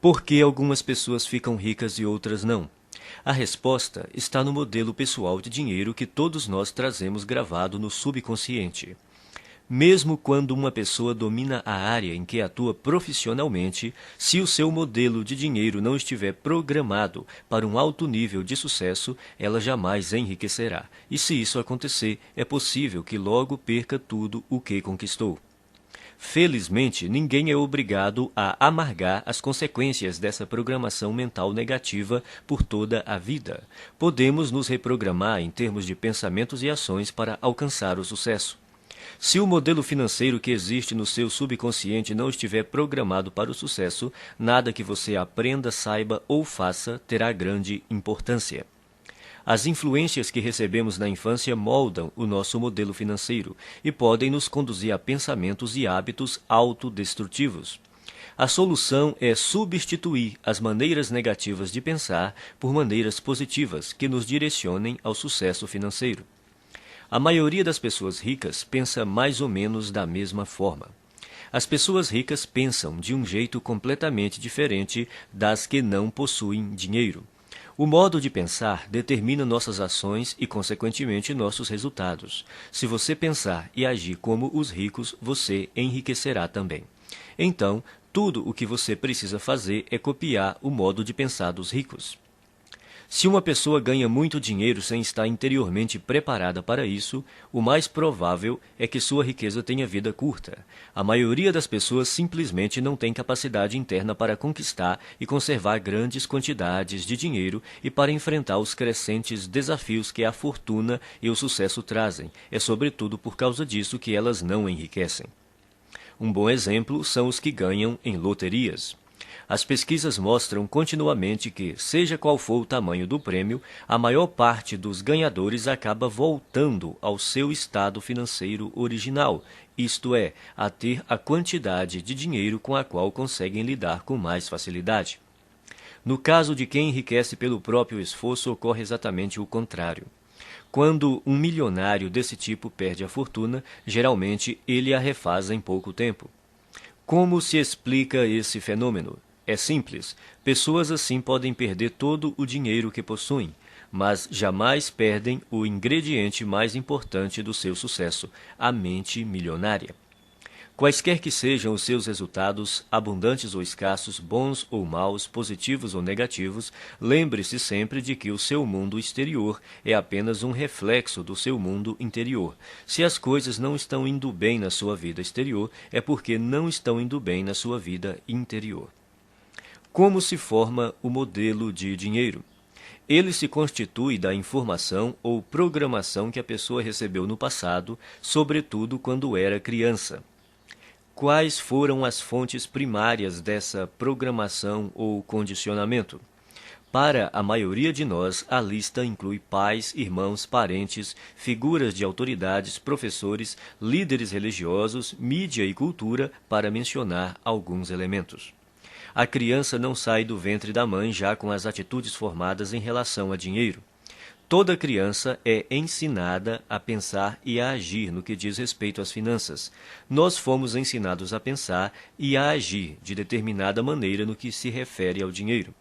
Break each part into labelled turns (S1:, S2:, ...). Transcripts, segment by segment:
S1: Por que algumas pessoas ficam ricas e outras não? A resposta está no modelo pessoal de dinheiro que todos nós trazemos gravado no subconsciente. Mesmo quando uma pessoa domina a área em que atua profissionalmente, se o seu modelo de dinheiro não estiver programado para um alto nível de sucesso, ela jamais enriquecerá. E se isso acontecer, é possível que logo perca tudo o que conquistou. Felizmente, ninguém é obrigado a amargar as consequências dessa programação mental negativa por toda a vida. Podemos nos reprogramar em termos de pensamentos e ações para alcançar o sucesso. Se o modelo financeiro que existe no seu subconsciente não estiver programado para o sucesso, nada que você aprenda, saiba ou faça terá grande importância. As influências que recebemos na infância moldam o nosso modelo financeiro e podem nos conduzir a pensamentos e hábitos autodestrutivos. A solução é substituir as maneiras negativas de pensar por maneiras positivas que nos direcionem ao sucesso financeiro. A maioria das pessoas ricas pensa mais ou menos da mesma forma. As pessoas ricas pensam de um jeito completamente diferente das que não possuem dinheiro. O modo de pensar determina nossas ações e, consequentemente, nossos resultados. Se você pensar e agir como os ricos, você enriquecerá também. Então, tudo o que você precisa fazer é copiar o modo de pensar dos ricos. Se uma pessoa ganha muito dinheiro sem estar interiormente preparada para isso, o mais provável é que sua riqueza tenha vida curta. A maioria das pessoas simplesmente não tem capacidade interna para conquistar e conservar grandes quantidades de dinheiro e para enfrentar os crescentes desafios que a fortuna e o sucesso trazem. É sobretudo por causa disso que elas não enriquecem. Um bom exemplo são os que ganham em loterias. As pesquisas mostram continuamente que, seja qual for o tamanho do prêmio, a maior parte dos ganhadores acaba voltando ao seu estado financeiro original, isto é, a ter a quantidade de dinheiro com a qual conseguem lidar com mais facilidade. No caso de quem enriquece pelo próprio esforço, ocorre exatamente o contrário. Quando um milionário desse tipo perde a fortuna, geralmente ele a refaz em pouco tempo. Como se explica esse fenômeno? É simples. Pessoas assim podem perder todo o dinheiro que possuem, mas jamais perdem o ingrediente mais importante do seu sucesso, a mente milionária. Quaisquer que sejam os seus resultados, abundantes ou escassos, bons ou maus, positivos ou negativos, lembre-se sempre de que o seu mundo exterior é apenas um reflexo do seu mundo interior. Se as coisas não estão indo bem na sua vida exterior, é porque não estão indo bem na sua vida interior. Como se forma o modelo de dinheiro? Ele se constitui da informação ou programação que a pessoa recebeu no passado, sobretudo quando era criança. Quais foram as fontes primárias dessa programação ou condicionamento? Para a maioria de nós, a lista inclui pais, irmãos, parentes, figuras de autoridades, professores, líderes religiosos, mídia e cultura, para mencionar alguns elementos. A criança não sai do ventre da mãe já com as atitudes formadas em relação a dinheiro. Toda criança é ensinada a pensar e a agir no que diz respeito às finanças. Nós fomos ensinados a pensar e a agir de determinada maneira no que se refere ao dinheiro.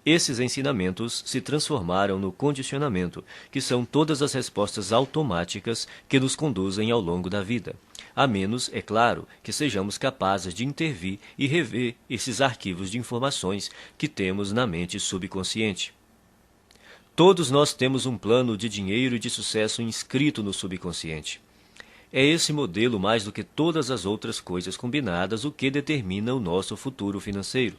S1: Esses ensinamentos se transformaram no condicionamento, que são todas as respostas automáticas que nos conduzem ao longo da vida. A menos, é claro, que sejamos capazes de intervir e rever esses arquivos de informações que temos na mente subconsciente. Todos nós temos um plano de dinheiro e de sucesso inscrito no subconsciente. É esse modelo, mais do que todas as outras coisas combinadas, o que determina o nosso futuro financeiro.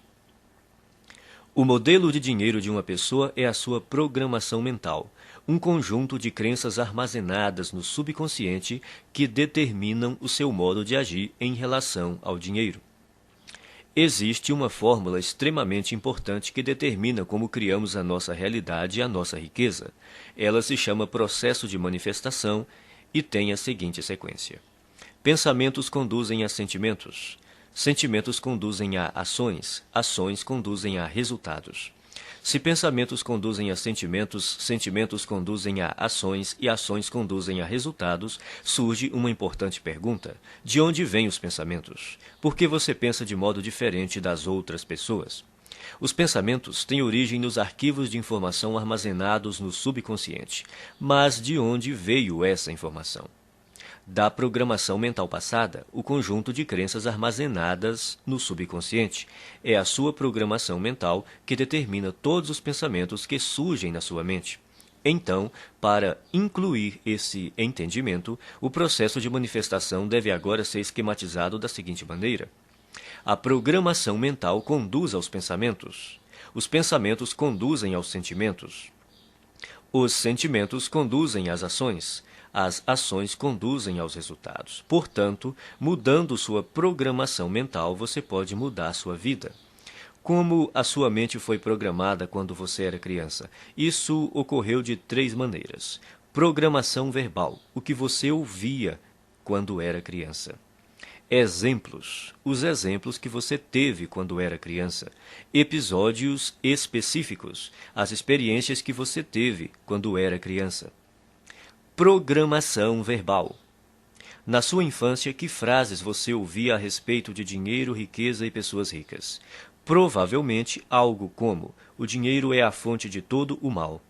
S1: O modelo de dinheiro de uma pessoa é a sua programação mental, um conjunto de crenças armazenadas no subconsciente que determinam o seu modo de agir em relação ao dinheiro. Existe uma fórmula extremamente importante que determina como criamos a nossa realidade e a nossa riqueza. Ela se chama processo de manifestação e tem a seguinte sequência. Pensamentos conduzem a sentimentos. Sentimentos conduzem a ações. Ações conduzem a resultados. Se pensamentos conduzem a sentimentos, sentimentos conduzem a ações e ações conduzem a resultados, surge uma importante pergunta. De onde vêm os pensamentos? Por que você pensa de modo diferente das outras pessoas? Os pensamentos têm origem nos arquivos de informação armazenados no subconsciente. Mas de onde veio essa informação? Da programação mental passada, o conjunto de crenças armazenadas no subconsciente. É a sua programação mental que determina todos os pensamentos que surgem na sua mente. Então, para incluir esse entendimento, o processo de manifestação deve agora ser esquematizado da seguinte maneira. A programação mental conduz aos pensamentos. Os pensamentos conduzem aos sentimentos. Os sentimentos conduzem às ações. As ações conduzem aos resultados. Portanto, mudando sua programação mental, você pode mudar sua vida. Como a sua mente foi programada quando você era criança? Isso ocorreu de 3 maneiras. Programação verbal, o que você ouvia quando era criança. Exemplos, os exemplos que você teve quando era criança. Episódios específicos, as experiências que você teve quando era criança. Programação verbal. Na sua infância, que frases você ouvia a respeito de dinheiro, riqueza e pessoas ricas? Provavelmente algo como: o dinheiro é a fonte de todo o mal.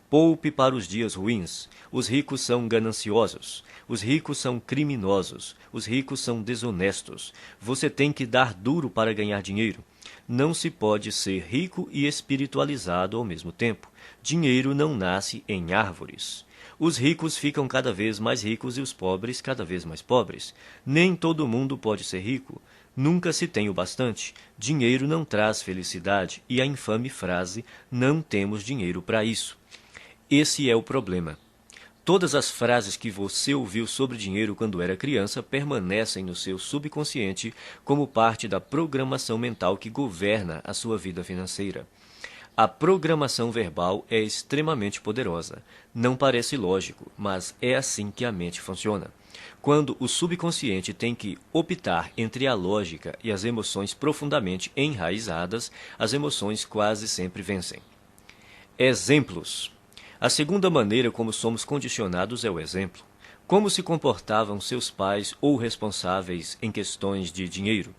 S1: Poupe para os dias ruins. Os ricos são gananciosos. Os ricos são criminosos. Os ricos são desonestos. Você tem que dar duro para ganhar dinheiro. Não se pode ser rico e espiritualizado ao mesmo tempo. Dinheiro não nasce em árvores. Os ricos ficam cada vez mais ricos e os pobres cada vez mais pobres. Nem todo mundo pode ser rico. Nunca se tem o bastante. Dinheiro não traz felicidade. E a infame frase: não temos dinheiro para isso. Esse é o problema. Todas as frases que você ouviu sobre dinheiro quando era criança permanecem no seu subconsciente como parte da programação mental que governa a sua vida financeira. A programação verbal é extremamente poderosa. Não parece lógico, mas é assim que a mente funciona. Quando o subconsciente tem que optar entre a lógica e as emoções profundamente enraizadas, as emoções quase sempre vencem. Exemplos. A segunda maneira como somos condicionados é o exemplo. Como se comportavam seus pais ou responsáveis em questões de dinheiro?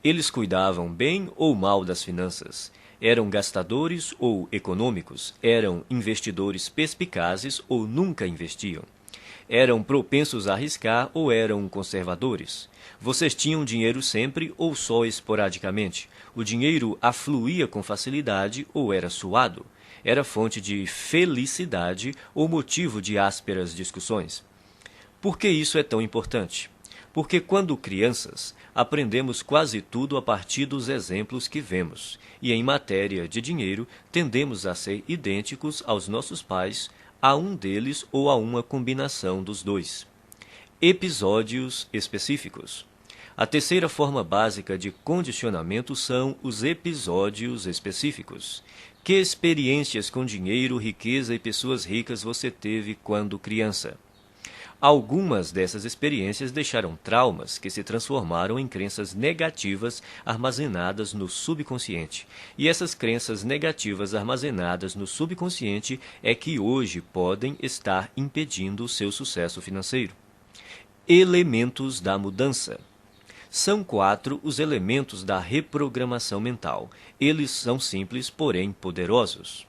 S1: Eles cuidavam bem ou mal das finanças? Eram gastadores ou econômicos? Eram investidores perspicazes ou nunca investiam? Eram propensos a arriscar ou eram conservadores? Vocês tinham dinheiro sempre ou só esporadicamente? O dinheiro afluía com facilidade ou era suado? Era fonte de felicidade ou motivo de ásperas discussões? Por que isso é tão importante? Porque quando crianças, aprendemos quase tudo a partir dos exemplos que vemos, e em matéria de dinheiro, tendemos a ser idênticos aos nossos pais, a um deles ou a uma combinação dos dois. Episódios específicos. A terceira forma básica de condicionamento são os episódios específicos. Que experiências com dinheiro, riqueza e pessoas ricas você teve quando criança? Algumas dessas experiências deixaram traumas que se transformaram em crenças negativas armazenadas no subconsciente. E essas crenças negativas armazenadas no subconsciente é que hoje podem estar impedindo o seu sucesso financeiro. Elementos da mudança. São 4 os elementos da reprogramação mental. Eles são simples, porém poderosos.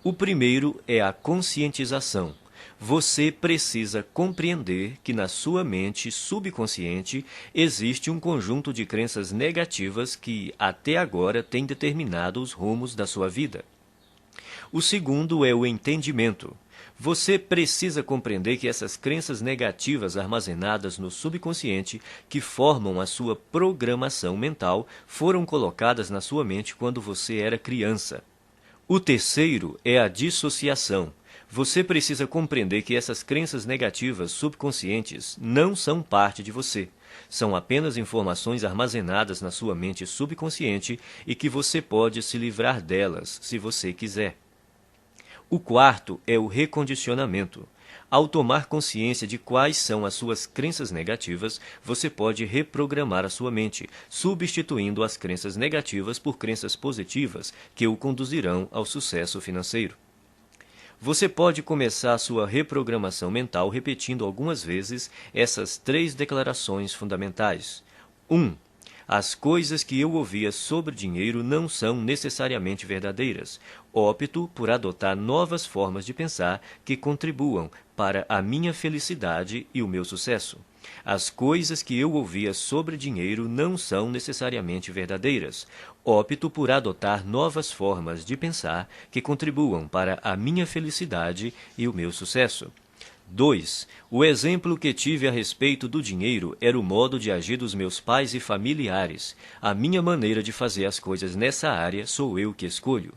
S1: O primeiro é a conscientização. Você precisa compreender que na sua mente subconsciente existe um conjunto de crenças negativas que até agora têm determinado os rumos da sua vida. O segundo é o entendimento. Você precisa compreender que essas crenças negativas armazenadas no subconsciente, que formam a sua programação mental, foram colocadas na sua mente quando você era criança. O terceiro é a dissociação. Você precisa compreender que essas crenças negativas subconscientes não são parte de você. São apenas informações armazenadas na sua mente subconsciente e que você pode se livrar delas, se você quiser. O quarto é o recondicionamento. Ao tomar consciência de quais são as suas crenças negativas, você pode reprogramar a sua mente, substituindo as crenças negativas por crenças positivas que o conduzirão ao sucesso financeiro. Você pode começar a sua reprogramação mental repetindo algumas vezes essas 3 declarações fundamentais. 1. As coisas que eu ouvia sobre dinheiro não são necessariamente verdadeiras. Opto por adotar novas formas de pensar que contribuam para a minha felicidade e o meu sucesso. As coisas que eu ouvia sobre dinheiro não são necessariamente verdadeiras. Opto por adotar novas formas de pensar que contribuam para a minha felicidade e o meu sucesso. 2. O exemplo que tive a respeito do dinheiro era o modo de agir dos meus pais e familiares. A minha maneira de fazer as coisas nessa área sou eu que escolho.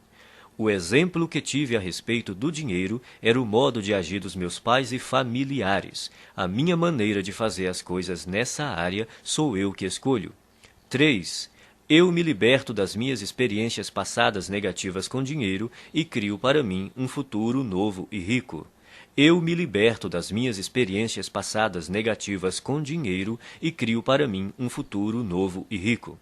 S1: O exemplo que tive a respeito do dinheiro era o modo de agir dos meus pais e familiares. A minha maneira de fazer as coisas nessa área sou eu que escolho. 3. Eu me liberto das minhas experiências passadas negativas com dinheiro e crio para mim um futuro novo e rico. Eu me liberto das minhas experiências passadas negativas com dinheiro e crio para mim um futuro novo e rico.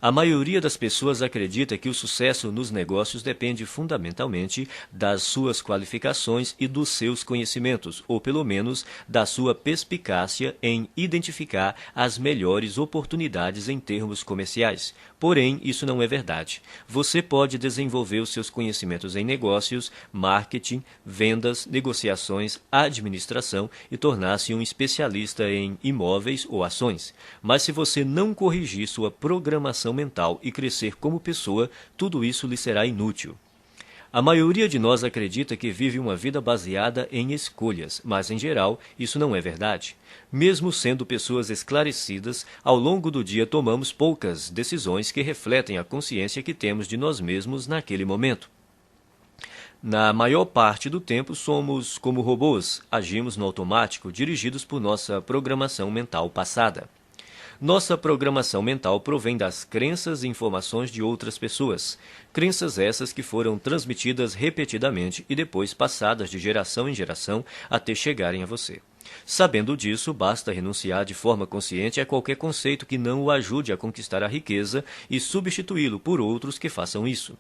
S1: A maioria das pessoas acredita que o sucesso nos negócios depende fundamentalmente das suas qualificações e dos seus conhecimentos, ou pelo menos da sua perspicácia em identificar as melhores oportunidades em termos comerciais. Porém, isso não é verdade. Você pode desenvolver os seus conhecimentos em negócios, marketing, vendas, negociações, administração e tornar-se um especialista em imóveis ou ações. Mas se você não corrigir sua programação mental e crescer como pessoa, tudo isso lhe será inútil. A maioria de nós acredita que vive uma vida baseada em escolhas, mas em geral isso não é verdade. Mesmo sendo pessoas esclarecidas, ao longo do dia tomamos poucas decisões que refletem a consciência que temos de nós mesmos naquele momento. Na maior parte do tempo somos como robôs, agimos no automático, dirigidos por nossa programação mental passada. Nossa programação mental provém das crenças e informações de outras pessoas. Crenças essas que foram transmitidas repetidamente e depois passadas de geração em geração até chegarem a você. Sabendo disso, basta renunciar de forma consciente a qualquer conceito que não o ajude a conquistar a riqueza e substituí-lo por outros que façam isso.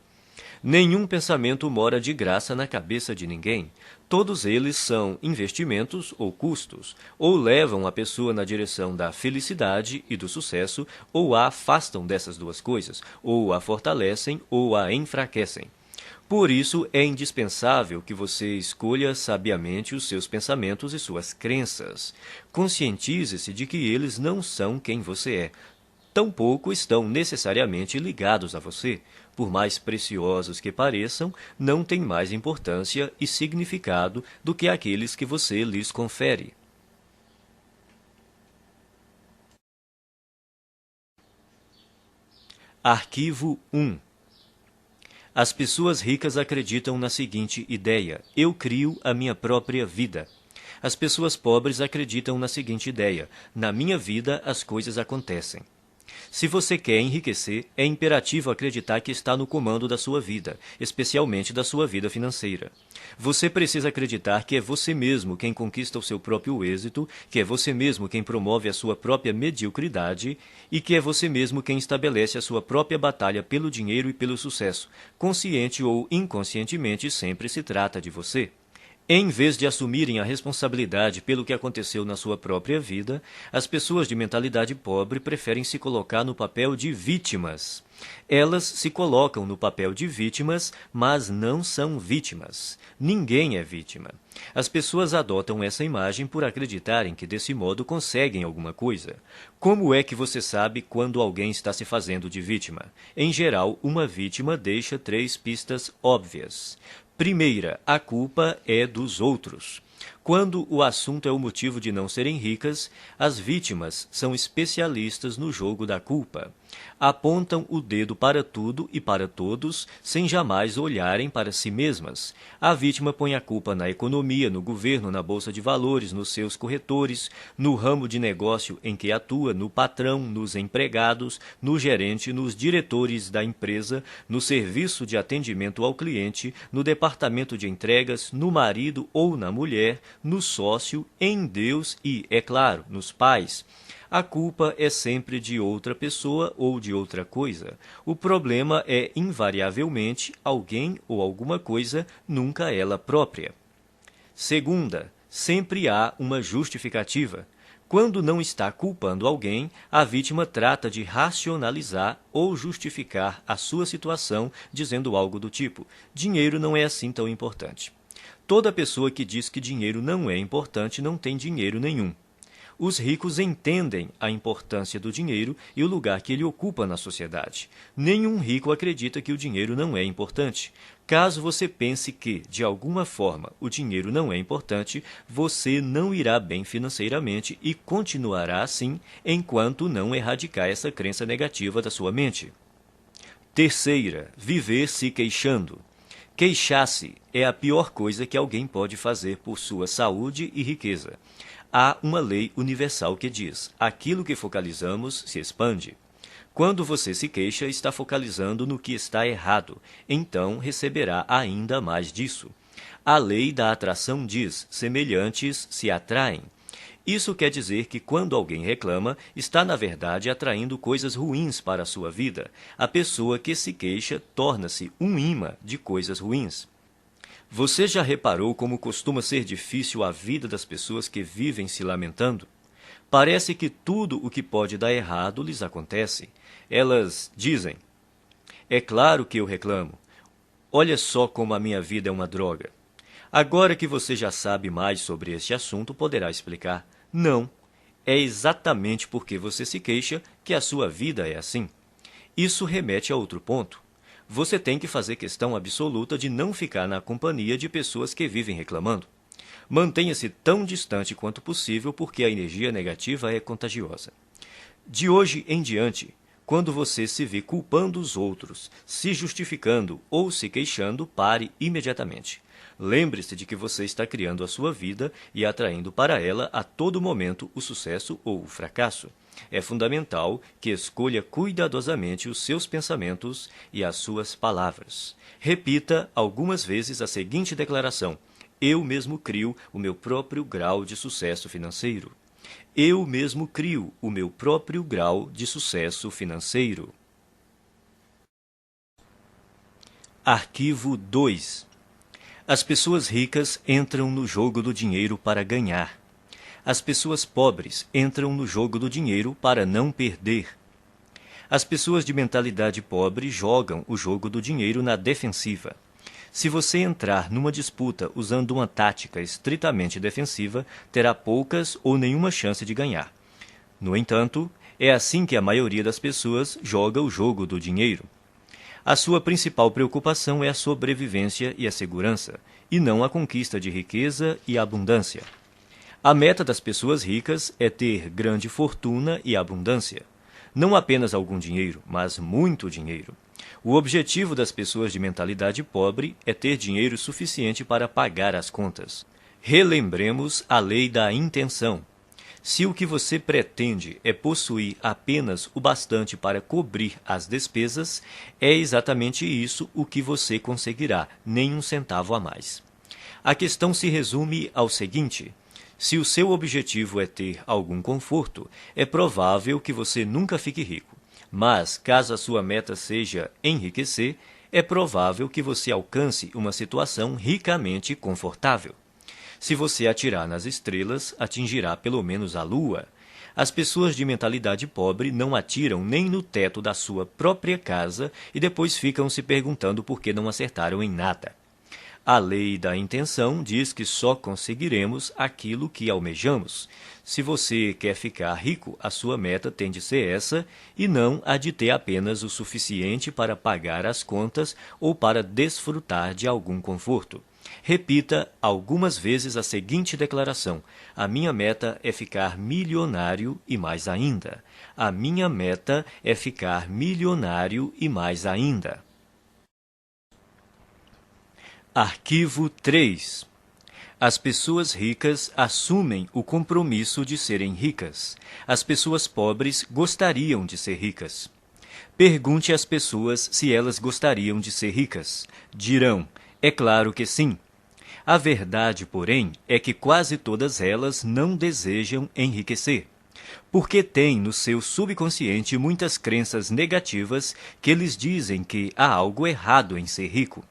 S1: Nenhum pensamento mora de graça na cabeça de ninguém. Todos eles são investimentos ou custos, ou levam a pessoa na direção da felicidade e do sucesso, ou a afastam dessas duas coisas, ou a fortalecem ou a enfraquecem. Por isso, é indispensável que você escolha sabiamente os seus pensamentos e suas crenças. Conscientize-se de que eles não são quem você é. Tampouco estão necessariamente ligados a você. Por mais preciosos que pareçam, não têm mais importância e significado do que aqueles que você lhes confere. Arquivo 1. As pessoas ricas acreditam na seguinte ideia: eu crio a minha própria vida. As pessoas pobres acreditam na seguinte ideia: na minha vida as coisas acontecem. Se você quer enriquecer, é imperativo acreditar que está no comando da sua vida, especialmente da sua vida financeira. Você precisa acreditar que é você mesmo quem conquista o seu próprio êxito, que é você mesmo quem promove a sua própria mediocridade e que é você mesmo quem estabelece a sua própria batalha pelo dinheiro e pelo sucesso. Consciente ou inconscientemente, sempre se trata de você. Em vez de assumirem a responsabilidade pelo que aconteceu na sua própria vida, as pessoas de mentalidade pobre preferem se colocar no papel de vítimas. Elas se colocam no papel de vítimas, mas não são vítimas. Ninguém é vítima. As pessoas adotam essa imagem por acreditarem que desse modo conseguem alguma coisa. Como é que você sabe quando alguém está se fazendo de vítima? Em geral, uma vítima deixa 3 pistas óbvias. Primeira, a culpa é dos outros. Quando o assunto é o motivo de não serem ricas, as vítimas são especialistas no jogo da culpa. Apontam o dedo para tudo e para todos, sem jamais olharem para si mesmas. A vítima põe a culpa na economia, no governo, na bolsa de valores, nos seus corretores, no ramo de negócio em que atua, no patrão, nos empregados, no gerente, nos diretores da empresa, no serviço de atendimento ao cliente, no departamento de entregas, no marido ou na mulher, no sócio, em Deus e, é claro, nos pais. A culpa é sempre de outra pessoa ou de outra coisa. O problema é, invariavelmente, alguém ou alguma coisa, nunca ela própria. Segunda, sempre há uma justificativa. Quando não está culpando alguém, a vítima trata de racionalizar ou justificar a sua situação dizendo algo do tipo: dinheiro não é assim tão importante. Toda pessoa que diz que dinheiro não é importante não tem dinheiro nenhum. Os ricos entendem a importância do dinheiro e o lugar que ele ocupa na sociedade. Nenhum rico acredita que o dinheiro não é importante. Caso você pense que, de alguma forma, o dinheiro não é importante, você não irá bem financeiramente e continuará assim enquanto não erradicar essa crença negativa da sua mente. Terceira, viver se queixando. Queixar-se é a pior coisa que alguém pode fazer por sua saúde e riqueza. Há uma lei universal que diz: aquilo que focalizamos se expande. Quando você se queixa, está focalizando no que está errado, então receberá ainda mais disso. A lei da atração diz: semelhantes se atraem. Isso quer dizer que quando alguém reclama, está na verdade atraindo coisas ruins para a sua vida. A pessoa que se queixa torna-se um imã de coisas ruins. Você já reparou como costuma ser difícil a vida das pessoas que vivem se lamentando? Parece que tudo o que pode dar errado lhes acontece. Elas dizem: é claro que eu reclamo. Olha só como a minha vida é uma droga. Agora que você já sabe mais sobre este assunto, poderá explicar: não, é exatamente porque você se queixa que a sua vida é assim. Isso remete a outro ponto. Você tem que fazer questão absoluta de não ficar na companhia de pessoas que vivem reclamando. Mantenha-se tão distante quanto possível porque a energia negativa é contagiosa. De hoje em diante, quando você se vê culpando os outros, se justificando ou se queixando, pare imediatamente. Lembre-se de que você está criando a sua vida e atraindo para ela a todo momento o sucesso ou o fracasso. É fundamental que escolha cuidadosamente os seus pensamentos e as suas palavras. Repita algumas vezes a seguinte declaração: eu mesmo crio o meu próprio grau de sucesso financeiro. Eu mesmo crio o meu próprio grau de sucesso financeiro. Arquivo 2. As pessoas ricas entram no jogo do dinheiro para ganhar. As pessoas pobres entram no jogo do dinheiro para não perder. As pessoas de mentalidade pobre jogam o jogo do dinheiro na defensiva. Se você entrar numa disputa usando uma tática estritamente defensiva, terá poucas ou nenhuma chance de ganhar. No entanto, é assim que a maioria das pessoas joga o jogo do dinheiro. A sua principal preocupação é a sobrevivência e a segurança, e não a conquista de riqueza e abundância. A meta das pessoas ricas é ter grande fortuna e abundância. Não apenas algum dinheiro, mas muito dinheiro. O objetivo das pessoas de mentalidade pobre é ter dinheiro suficiente para pagar as contas. Relembremos a lei da intenção. Se o que você pretende é possuir apenas o bastante para cobrir as despesas, é exatamente isso o que você conseguirá, nem um centavo a mais. A questão se resume ao seguinte: se o seu objetivo é ter algum conforto, é provável que você nunca fique rico. Mas, caso a sua meta seja enriquecer, é provável que você alcance uma situação ricamente confortável. Se você atirar nas estrelas, atingirá pelo menos a lua. As pessoas de mentalidade pobre não atiram nem no teto da sua própria casa e depois ficam se perguntando por que não acertaram em nada. A lei da intenção diz que só conseguiremos aquilo que almejamos. Se você quer ficar rico, a sua meta tem de ser essa e não a de ter apenas o suficiente para pagar as contas ou para desfrutar de algum conforto. Repita algumas vezes a seguinte declaração: a minha meta é ficar milionário e mais ainda. A minha meta é ficar milionário e mais ainda. Arquivo 3. As pessoas ricas assumem o compromisso de serem ricas. As pessoas pobres gostariam de ser ricas. Pergunte às pessoas se elas gostariam de ser ricas. Dirão: é claro que sim. A verdade, porém, é que quase todas elas não desejam enriquecer, porque têm no seu subconsciente muitas crenças negativas que lhes dizem que há algo errado em ser rico.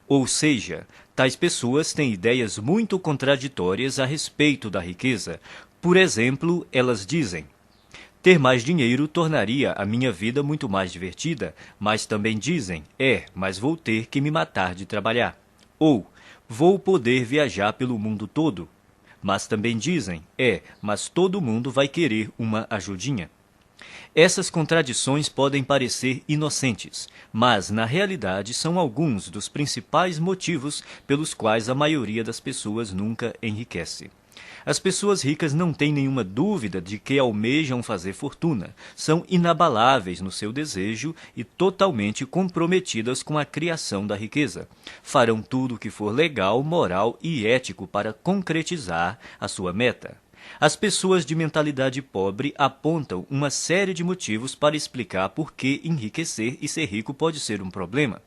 S1: Ou seja, tais pessoas têm ideias muito contraditórias a respeito da riqueza, Por exemplo, elas dizem: ter mais dinheiro tornaria a minha vida muito mais divertida, mas também dizem: mas vou ter que me matar de trabalhar. Ou, vou poder viajar pelo mundo todo. Mas também dizem: mas todo mundo vai querer uma ajudinha. Essas contradições podem parecer inocentes, mas na realidade são alguns dos principais motivos pelos quais a maioria das pessoas nunca enriquece. As pessoas ricas não têm nenhuma dúvida de que almejam fazer fortuna, são inabaláveis no seu desejo e totalmente comprometidas com a criação da riqueza. Farão tudo o que for legal, moral e ético para concretizar a sua meta. As pessoas de mentalidade pobre apontam uma série de motivos para explicar por que enriquecer e ser rico pode ser um problema.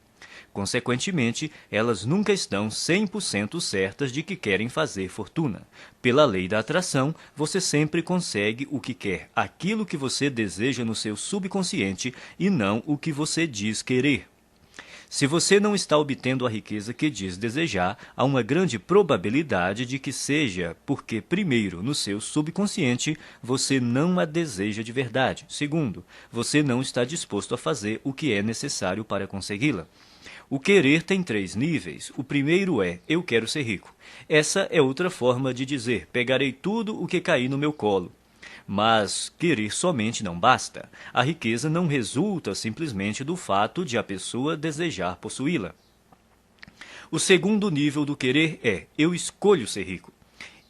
S1: Consequentemente, elas nunca estão 100% certas de que querem fazer fortuna. Pela lei da atração, você sempre consegue o que quer, aquilo que você deseja no seu subconsciente e não o que você diz querer. Se você não está obtendo a riqueza que diz desejar, há uma grande probabilidade de que seja porque, primeiro, no seu subconsciente, você não a deseja de verdade. Segundo, você não está disposto a fazer o que é necessário para consegui-la. O querer tem 3 níveis. O primeiro é: eu quero ser rico. Essa é outra forma de dizer: pegarei tudo o que cair no meu colo. Mas querer somente não basta. A riqueza não resulta simplesmente do fato de a pessoa desejar possuí-la. O segundo nível do querer é: eu escolho ser rico.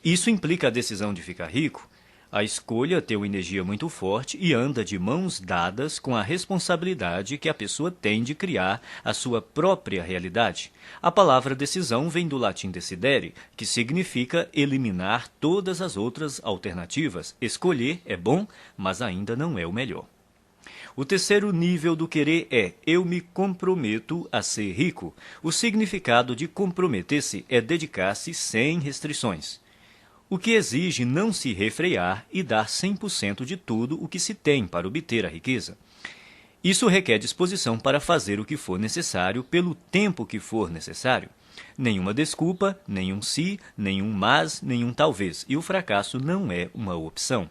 S1: Isso implica a decisão de ficar rico. A escolha tem uma energia muito forte e anda de mãos dadas com a responsabilidade que a pessoa tem de criar a sua própria realidade. A palavra decisão vem do latim decidere, que significa eliminar todas as outras alternativas. Escolher é bom, mas ainda não é o melhor. O terceiro nível do querer é: eu me comprometo a ser rico. O significado de comprometer-se é dedicar-se sem restrições, o que exige não se refrear e dar 100% de tudo o que se tem para obter a riqueza. Isso requer disposição para fazer o que for necessário pelo tempo que for necessário. Nenhuma desculpa, nenhum se, nenhum mas, nenhum talvez, e o fracasso não é uma opção.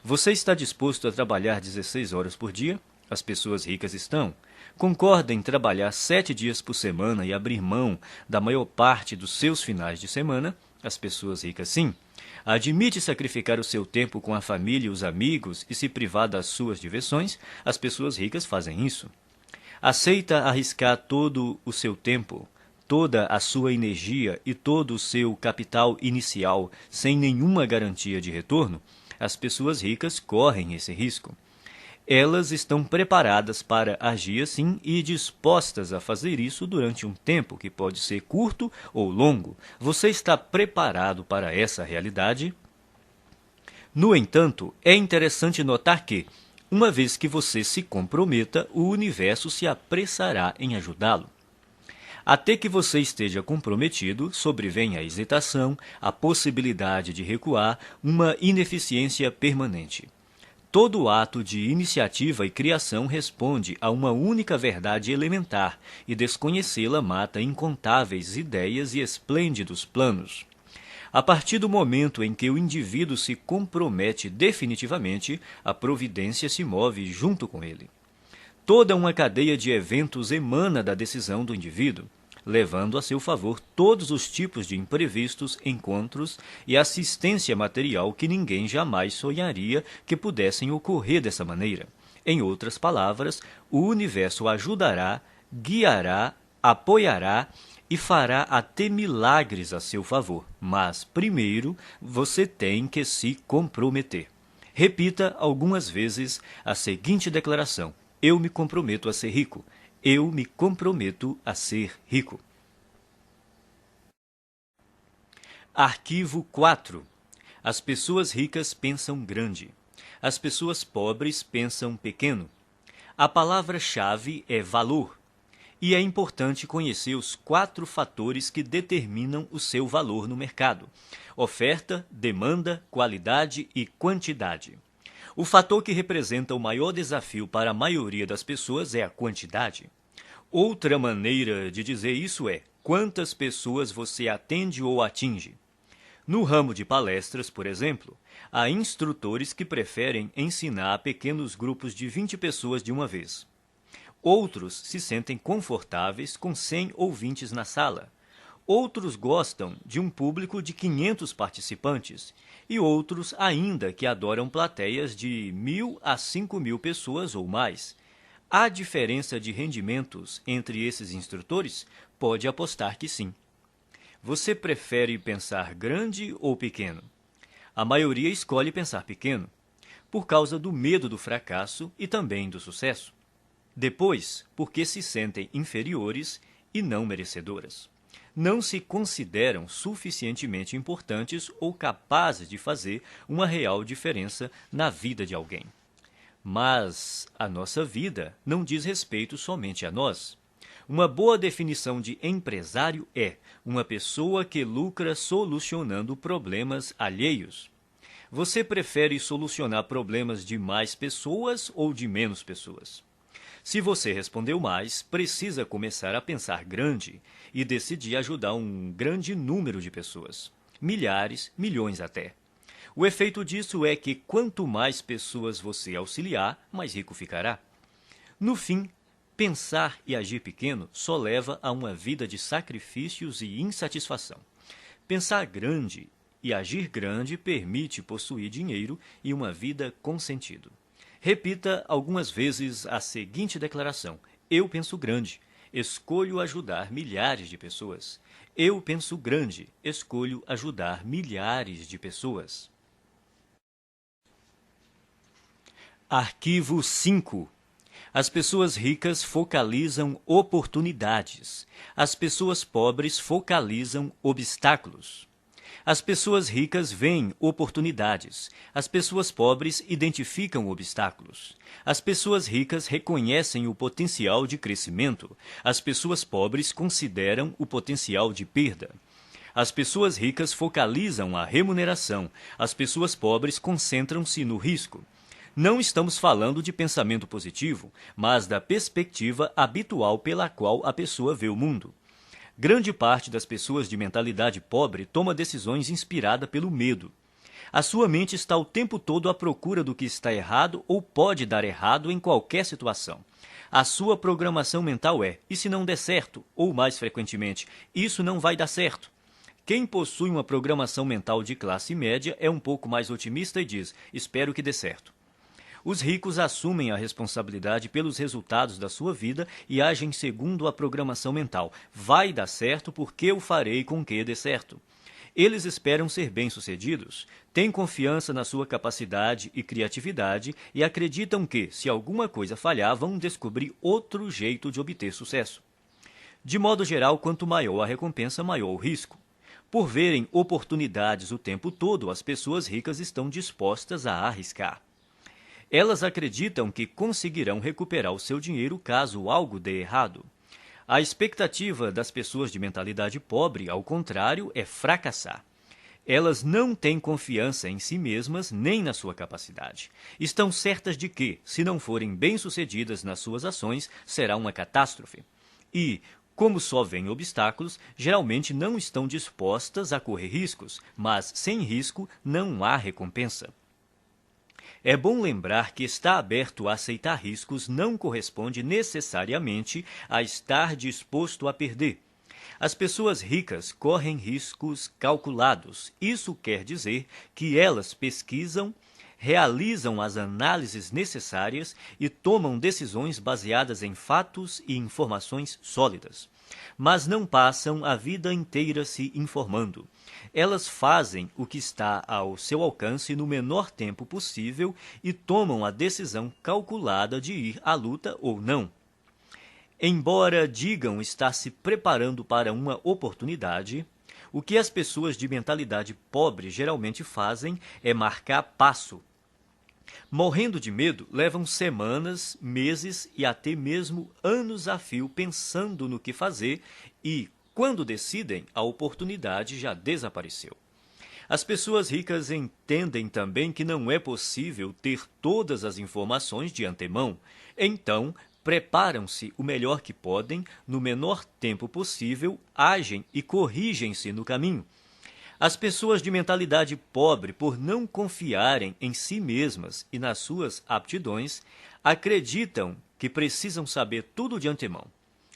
S1: Você está disposto a trabalhar 16 horas por dia? As pessoas ricas estão. Concorda em trabalhar 7 dias por semana e abrir mão da maior parte dos seus finais de semana? As pessoas ricas sim. Admite sacrificar o seu tempo com a família e os amigos e se privar das suas diversões? As pessoas ricas fazem isso. Aceita arriscar todo o seu tempo, toda a sua energia e todo o seu capital inicial sem nenhuma garantia de retorno? As pessoas ricas correm esse risco. Elas estão preparadas para agir assim e dispostas a fazer isso durante um tempo que pode ser curto ou longo. Você está preparado para essa realidade? No entanto, é interessante notar que, uma vez que você se comprometa, o universo se apressará em ajudá-lo. Até que você esteja comprometido, sobrevém a hesitação, a possibilidade de recuar, uma ineficiência permanente. Todo ato de iniciativa e criação responde a uma única verdade elementar, e desconhecê-la mata incontáveis ideias e esplêndidos planos. A partir do momento em que o indivíduo se compromete definitivamente, a providência se move junto com ele. Toda uma cadeia de eventos emana da decisão do indivíduo, levando a seu favor todos os tipos de imprevistos, encontros e assistência material que ninguém jamais sonharia que pudessem ocorrer dessa maneira. Em outras palavras, o universo ajudará, guiará, apoiará e fará até milagres a seu favor. Mas, primeiro, você tem que se comprometer. Repita algumas vezes a seguinte declaração: eu me comprometo a ser rico. Eu me comprometo a ser rico. Arquivo 4. As pessoas ricas pensam grande. As pessoas pobres pensam pequeno. A palavra-chave é valor. E é importante conhecer os 4 fatores que determinam o seu valor no mercado: oferta, demanda, qualidade e quantidade. O fator que representa o maior desafio para a maioria das pessoas é a quantidade. Outra maneira de dizer isso é: quantas pessoas você atende ou atinge? No ramo de palestras, por exemplo, há instrutores que preferem ensinar a pequenos grupos de 20 pessoas de uma vez. Outros se sentem confortáveis com 100 ouvintes na sala. Outros gostam de um público de 500 participantes e outros ainda que adoram plateias de 1.000 a 5.000 pessoas ou mais. Há diferença de rendimentos entre esses instrutores? Pode apostar que sim. Você prefere pensar grande ou pequeno? A maioria escolhe pensar pequeno, por causa do medo do fracasso e também do sucesso. Depois, porque se sentem inferiores e não merecedoras. Não se consideram suficientemente importantes ou capazes de fazer uma real diferença na vida de alguém. Mas a nossa vida não diz respeito somente a nós. Uma boa definição de empresário é uma pessoa que lucra solucionando problemas alheios. Você prefere solucionar problemas de mais pessoas ou de menos pessoas? Se você respondeu mais, precisa começar a pensar grande e decidir ajudar um grande número de pessoas. Milhares, milhões até. O efeito disso é que quanto mais pessoas você auxiliar, mais rico ficará. No fim, pensar e agir pequeno só leva a uma vida de sacrifícios e insatisfação. Pensar grande e agir grande permite possuir dinheiro e uma vida com sentido. Repita algumas vezes a seguinte declaração: eu penso grande, escolho ajudar milhares de pessoas. Eu penso grande, escolho ajudar milhares de pessoas. Arquivo 5. As pessoas ricas focalizam oportunidades. As pessoas pobres focalizam obstáculos. As pessoas ricas veem oportunidades. As pessoas pobres identificam obstáculos. As pessoas ricas reconhecem o potencial de crescimento. As pessoas pobres consideram o potencial de perda. As pessoas ricas focalizam a remuneração. As pessoas pobres concentram-se no risco. Não estamos falando de pensamento positivo, mas da perspectiva habitual pela qual a pessoa vê o mundo. Grande parte das pessoas de mentalidade pobre toma decisões inspirada pelo medo. A sua mente está o tempo todo à procura do que está errado ou pode dar errado em qualquer situação. A sua programação mental é: e se não der certo? Ou, mais frequentemente, isso não vai dar certo. Quem possui uma programação mental de classe média é um pouco mais otimista e diz: espero que dê certo. Os ricos assumem a responsabilidade pelos resultados da sua vida e agem segundo a programação mental. Vai dar certo porque eu farei com que dê certo. Eles esperam ser bem-sucedidos, têm confiança na sua capacidade e criatividade e acreditam que, se alguma coisa falhar, vão descobrir outro jeito de obter sucesso. De modo geral, quanto maior a recompensa, maior o risco. Por verem oportunidades o tempo todo, as pessoas ricas estão dispostas a arriscar. Elas acreditam que conseguirão recuperar o seu dinheiro caso algo dê errado. A expectativa das pessoas de mentalidade pobre, ao contrário, é fracassar. Elas não têm confiança em si mesmas nem na sua capacidade. Estão certas de que, se não forem bem-sucedidas nas suas ações, será uma catástrofe. E, como só veem obstáculos, geralmente não estão dispostas a correr riscos, mas sem risco não há recompensa. É bom lembrar que estar aberto a aceitar riscos não corresponde necessariamente a estar disposto a perder. As pessoas ricas correm riscos calculados. Isso quer dizer que elas pesquisam, realizam as análises necessárias e tomam decisões baseadas em fatos e informações sólidas. Mas não passam a vida inteira se informando. Elas fazem o que está ao seu alcance no menor tempo possível e tomam a decisão calculada de ir à luta ou não. Embora digam estar se preparando para uma oportunidade, o que as pessoas de mentalidade pobre geralmente fazem é marcar passo. Morrendo de medo, levam semanas, meses e até mesmo anos a fio pensando no que fazer e, quando decidem, a oportunidade já desapareceu. As pessoas ricas entendem também que não é possível ter todas as informações de antemão. Então, preparam-se o melhor que podem, no menor tempo possível, agem e corrigem-se no caminho. As pessoas de mentalidade pobre, por não confiarem em si mesmas e nas suas aptidões, acreditam que precisam saber tudo de antemão,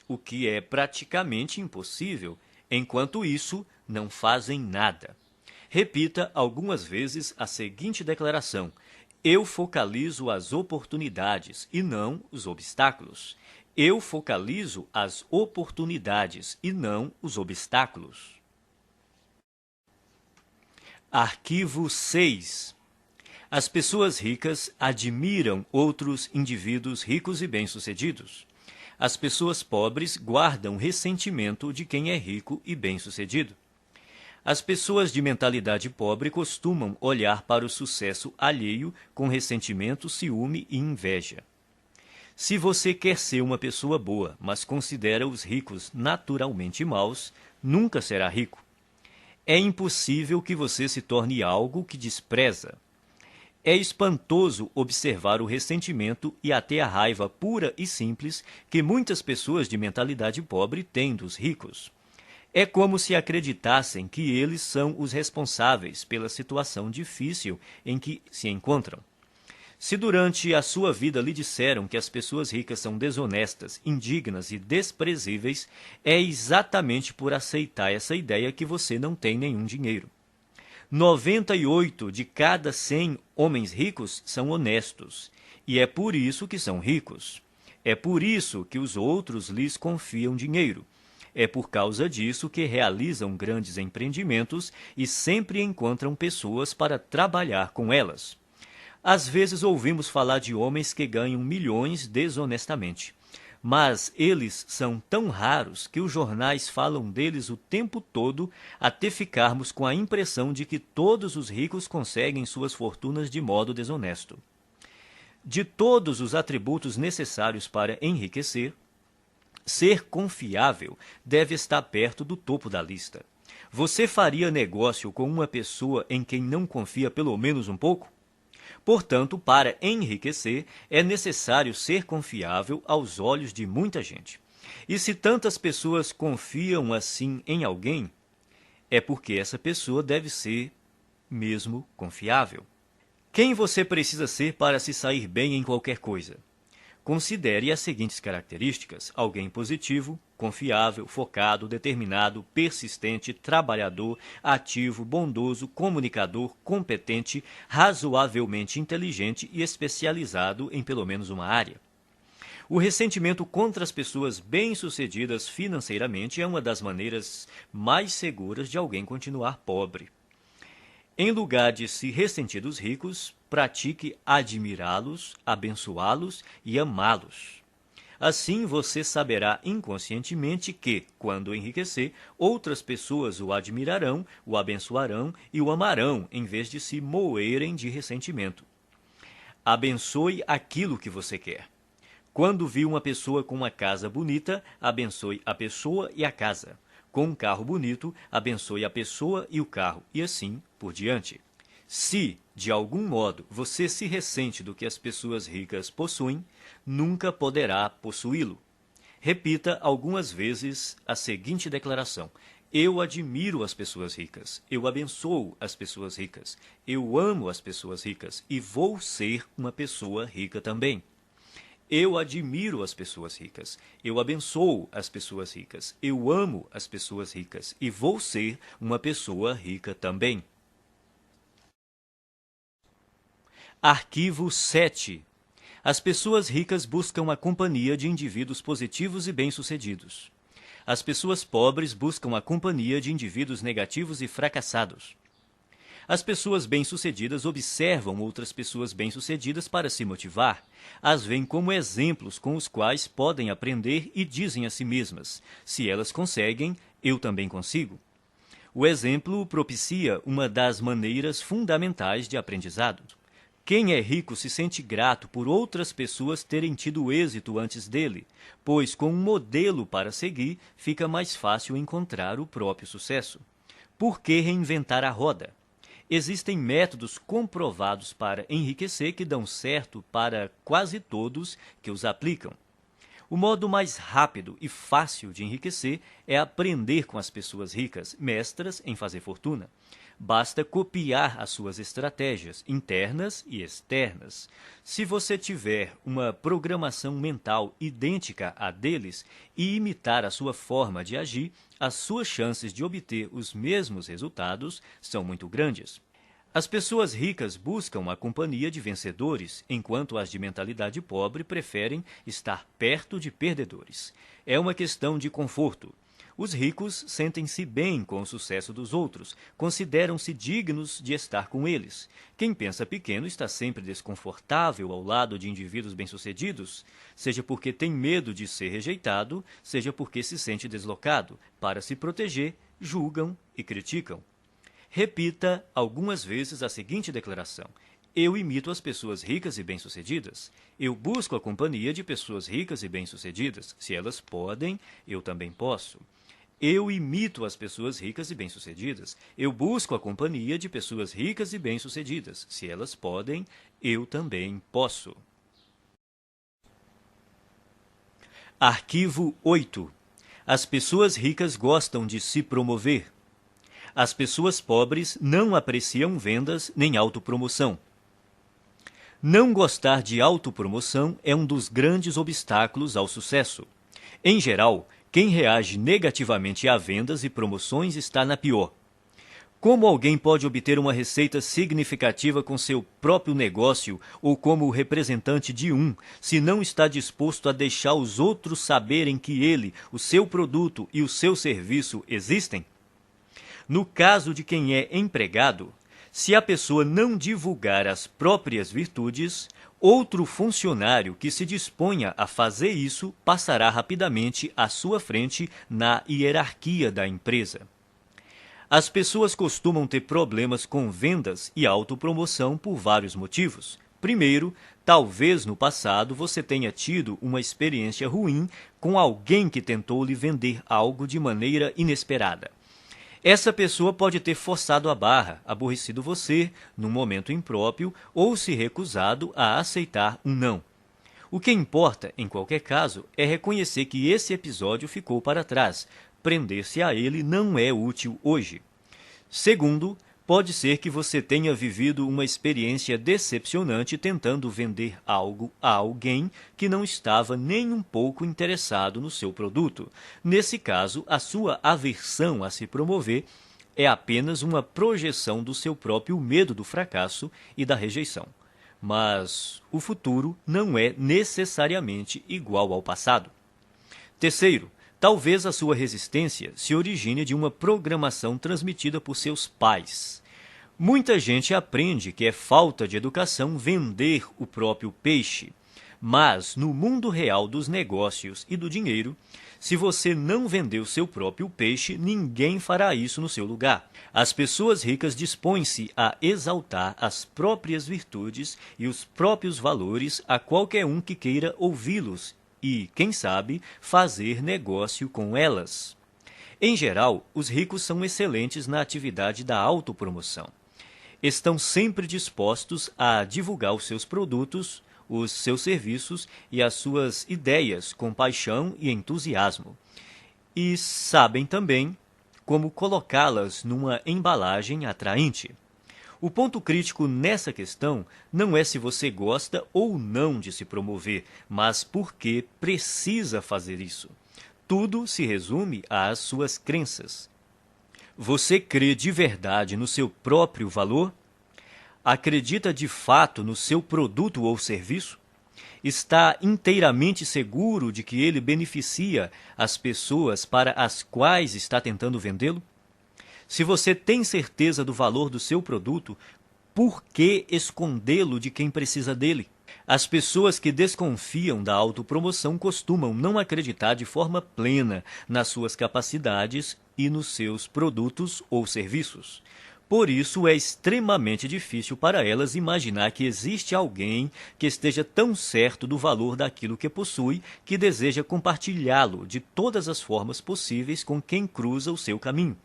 S1: o que é praticamente impossível. Enquanto isso, não fazem nada. Repita algumas vezes a seguinte declaração: eu focalizo as oportunidades e não os obstáculos. Eu focalizo as oportunidades e não os obstáculos. Arquivo 6. As pessoas ricas admiram outros indivíduos ricos e bem-sucedidos. As pessoas pobres guardam ressentimento de quem é rico e bem-sucedido. As pessoas de mentalidade pobre costumam olhar para o sucesso alheio com ressentimento, ciúme e inveja. Se você quer ser uma pessoa boa, mas considera os ricos naturalmente maus, nunca será rico. É impossível que você se torne algo que despreza. É espantoso observar o ressentimento e até a raiva pura e simples que muitas pessoas de mentalidade pobre têm dos ricos. É como se acreditassem que eles são os responsáveis pela situação difícil em que se encontram. Se durante a sua vida lhe disseram que as pessoas ricas são desonestas, indignas e desprezíveis, é exatamente por aceitar essa ideia que você não tem nenhum dinheiro. 98 de cada 100 homens ricos são honestos, e é por isso que são ricos. É por isso que os outros lhes confiam dinheiro. É por causa disso que realizam grandes empreendimentos e sempre encontram pessoas para trabalhar com elas. Às vezes ouvimos falar de homens que ganham milhões desonestamente, mas eles são tão raros que os jornais falam deles o tempo todo até ficarmos com a impressão de que todos os ricos conseguem suas fortunas de modo desonesto. De todos os atributos necessários para enriquecer, ser confiável deve estar perto do topo da lista. Você faria negócio com uma pessoa em quem não confia pelo menos um pouco? Portanto, para enriquecer, é necessário ser confiável aos olhos de muita gente. E se tantas pessoas confiam assim em alguém, é porque essa pessoa deve ser mesmo confiável. Quem você precisa ser para se sair bem em qualquer coisa? Considere as seguintes características: alguém positivo, confiável, focado, determinado, persistente, trabalhador, ativo, bondoso, comunicador, competente, razoavelmente inteligente e especializado em pelo menos uma área. O ressentimento contra as pessoas bem-sucedidas financeiramente é uma das maneiras mais seguras de alguém continuar pobre. Em lugar de se ressentir dos ricos, pratique admirá-los, abençoá-los e amá-los. Assim você saberá inconscientemente que, quando enriquecer, outras pessoas o admirarão, o abençoarão e o amarão, em vez de se moerem de ressentimento. Abençoe aquilo que você quer. Quando viu uma pessoa com uma casa bonita, abençoe a pessoa e a casa. Com um carro bonito, abençoe a pessoa e o carro, e assim por diante. Se, de algum modo, você se ressente do que as pessoas ricas possuem, nunca poderá possuí-lo. Repita algumas vezes a seguinte declaração: eu admiro as pessoas ricas, eu abençoo as pessoas ricas, eu amo as pessoas ricas e vou ser uma pessoa rica também. Eu admiro as pessoas ricas, eu abençoo as pessoas ricas, eu amo as pessoas ricas e vou ser uma pessoa rica também. Arquivo 7. As pessoas ricas buscam a companhia de indivíduos positivos e bem-sucedidos. As pessoas pobres buscam a companhia de indivíduos negativos e fracassados. As pessoas bem-sucedidas observam outras pessoas bem-sucedidas para se motivar. As veem como exemplos com os quais podem aprender e dizem a si mesmas: se elas conseguem, eu também consigo. O exemplo propicia uma das maneiras fundamentais de aprendizado. Quem é rico se sente grato por outras pessoas terem tido êxito antes dele, pois com um modelo para seguir, fica mais fácil encontrar o próprio sucesso. Por que reinventar a roda? Existem métodos comprovados para enriquecer que dão certo para quase todos que os aplicam. O modo mais rápido e fácil de enriquecer é aprender com as pessoas ricas, mestras em fazer fortuna. Basta copiar as suas estratégias internas e externas. Se você tiver uma programação mental idêntica à deles e imitar a sua forma de agir, as suas chances de obter os mesmos resultados são muito grandes. As pessoas ricas buscam a companhia de vencedores, enquanto as de mentalidade pobre preferem estar perto de perdedores. É uma questão de conforto. Os ricos sentem-se bem com o sucesso dos outros, consideram-se dignos de estar com eles. Quem pensa pequeno está sempre desconfortável ao lado de indivíduos bem-sucedidos, seja porque tem medo de ser rejeitado, seja porque se sente deslocado. Para se proteger, julgam e criticam. Repita algumas vezes a seguinte declaração: eu imito as pessoas ricas e bem-sucedidas. Eu busco a companhia de pessoas ricas e bem-sucedidas. Se elas podem, eu também posso. Eu imito as pessoas ricas e bem-sucedidas. Eu busco a companhia de pessoas ricas e bem-sucedidas. Se elas podem, eu também posso. Arquivo 8. As pessoas ricas gostam de se promover. As pessoas pobres não apreciam vendas nem autopromoção. Não gostar de autopromoção é um dos grandes obstáculos ao sucesso. Em geral, quem reage negativamente a vendas e promoções está na pior. Como alguém pode obter uma receita significativa com seu próprio negócio ou como representante de um, se não está disposto a deixar os outros saberem que ele, o seu produto e o seu serviço existem? No caso de quem é empregado, se a pessoa não divulgar as próprias virtudes, outro funcionário que se disponha a fazer isso passará rapidamente à sua frente na hierarquia da empresa. As pessoas costumam ter problemas com vendas e autopromoção por vários motivos. Primeiro, talvez no passado você tenha tido uma experiência ruim com alguém que tentou lhe vender algo de maneira inesperada. Essa pessoa pode ter forçado a barra, aborrecido você num momento impróprio ou se recusado a aceitar um não. O que importa, em qualquer caso, é reconhecer que esse episódio ficou para trás. Prender-se a ele não é útil hoje. Segundo, pode ser que você tenha vivido uma experiência decepcionante tentando vender algo a alguém que não estava nem um pouco interessado no seu produto. Nesse caso, a sua aversão a se promover é apenas uma projeção do seu próprio medo do fracasso e da rejeição. Mas o futuro não é necessariamente igual ao passado. Terceiro, talvez a sua resistência se origine de uma programação transmitida por seus pais. Muita gente aprende que é falta de educação vender o próprio peixe. Mas, no mundo real dos negócios e do dinheiro, se você não vender o seu próprio peixe, ninguém fará isso no seu lugar. As pessoas ricas dispõem-se a exaltar as próprias virtudes e os próprios valores a qualquer um que queira ouvi-los e, quem sabe, fazer negócio com elas. Em geral, os ricos são excelentes na atividade da autopromoção. Estão sempre dispostos a divulgar os seus produtos, os seus serviços e as suas ideias com paixão e entusiasmo. E sabem também como colocá-las numa embalagem atraente. O ponto crítico nessa questão não é se você gosta ou não de se promover, mas por que precisa fazer isso. Tudo se resume às suas crenças. Você crê de verdade no seu próprio valor? Acredita de fato no seu produto ou serviço? Está inteiramente seguro de que ele beneficia as pessoas para as quais está tentando vendê-lo? Se você tem certeza do valor do seu produto, por que escondê-lo de quem precisa dele? As pessoas que desconfiam da autopromoção costumam não acreditar de forma plena nas suas capacidades e nos seus produtos ou serviços. Por isso, é extremamente difícil para elas imaginar que existe alguém que esteja tão certo do valor daquilo que possui que deseja compartilhá-lo de todas as formas possíveis com quem cruza o seu caminho.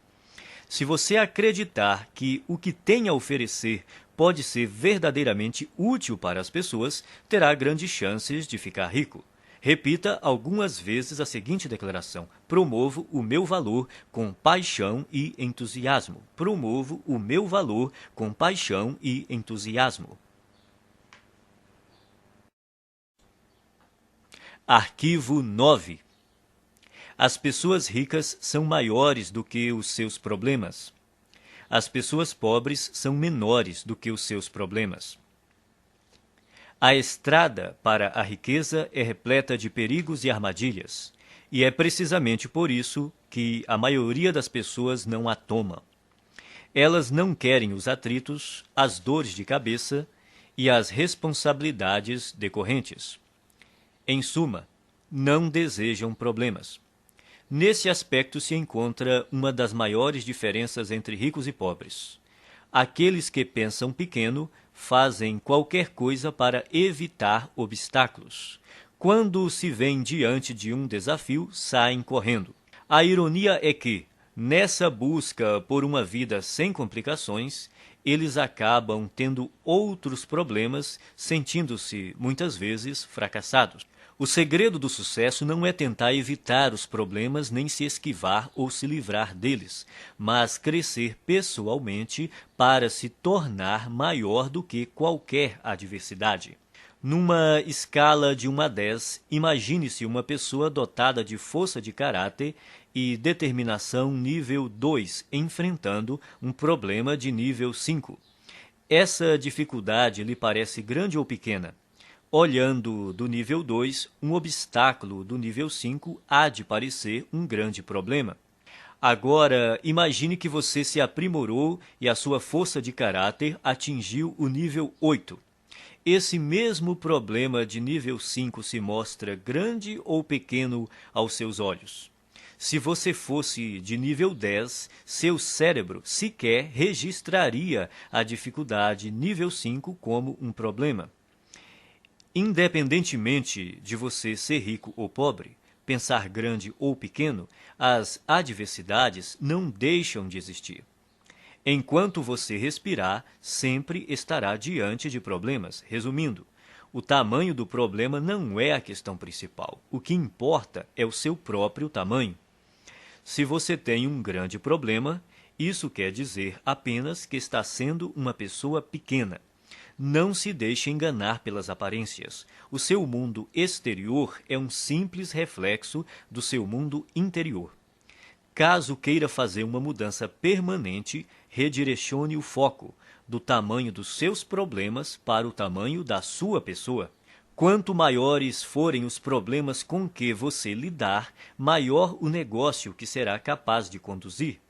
S1: Se você acreditar que o que tem a oferecer pode ser verdadeiramente útil para as pessoas, terá grandes chances de ficar rico. Repita algumas vezes a seguinte declaração: promovo o meu valor com paixão e entusiasmo. Promovo o meu valor com paixão e entusiasmo. Arquivo 9. As pessoas ricas são maiores do que os seus problemas. As pessoas pobres são menores do que os seus problemas. A estrada para a riqueza é repleta de perigos e armadilhas, e é precisamente por isso que a maioria das pessoas não a toma. Elas não querem os atritos, as dores de cabeça e as responsabilidades decorrentes. Em suma, não desejam problemas. Nesse aspecto se encontra uma das maiores diferenças entre ricos e pobres. Aqueles que pensam pequeno fazem qualquer coisa para evitar obstáculos. Quando se veem diante de um desafio, saem correndo. A ironia é que, nessa busca por uma vida sem complicações, eles acabam tendo outros problemas, sentindo-se, muitas vezes, fracassados. O segredo do sucesso não é tentar evitar os problemas nem se esquivar ou se livrar deles, mas crescer pessoalmente para se tornar maior do que qualquer adversidade. Numa escala de 1 a 10, imagine-se uma pessoa dotada de força de caráter e determinação nível 2, enfrentando um problema de nível 5. Essa dificuldade lhe parece grande ou pequena? Olhando do nível 2, um obstáculo do nível 5 há de parecer um grande problema. Agora, imagine que você se aprimorou e a sua força de caráter atingiu o nível 8. Esse mesmo problema de nível 5 se mostra grande ou pequeno aos seus olhos? Se você fosse de nível 10, seu cérebro sequer registraria a dificuldade nível 5 como um problema. Independentemente de você ser rico ou pobre, pensar grande ou pequeno, as adversidades não deixam de existir. Enquanto você respirar, sempre estará diante de problemas. Resumindo, o tamanho do problema não é a questão principal. O que importa é o seu próprio tamanho. Se você tem um grande problema, isso quer dizer apenas que está sendo uma pessoa pequena. Não se deixe enganar pelas aparências. O seu mundo exterior é um simples reflexo do seu mundo interior. Caso queira fazer uma mudança permanente, redirecione o foco do tamanho dos seus problemas para o tamanho da sua pessoa. Quanto maiores forem os problemas com que você lidar, maior o negócio que será capaz de conduzir.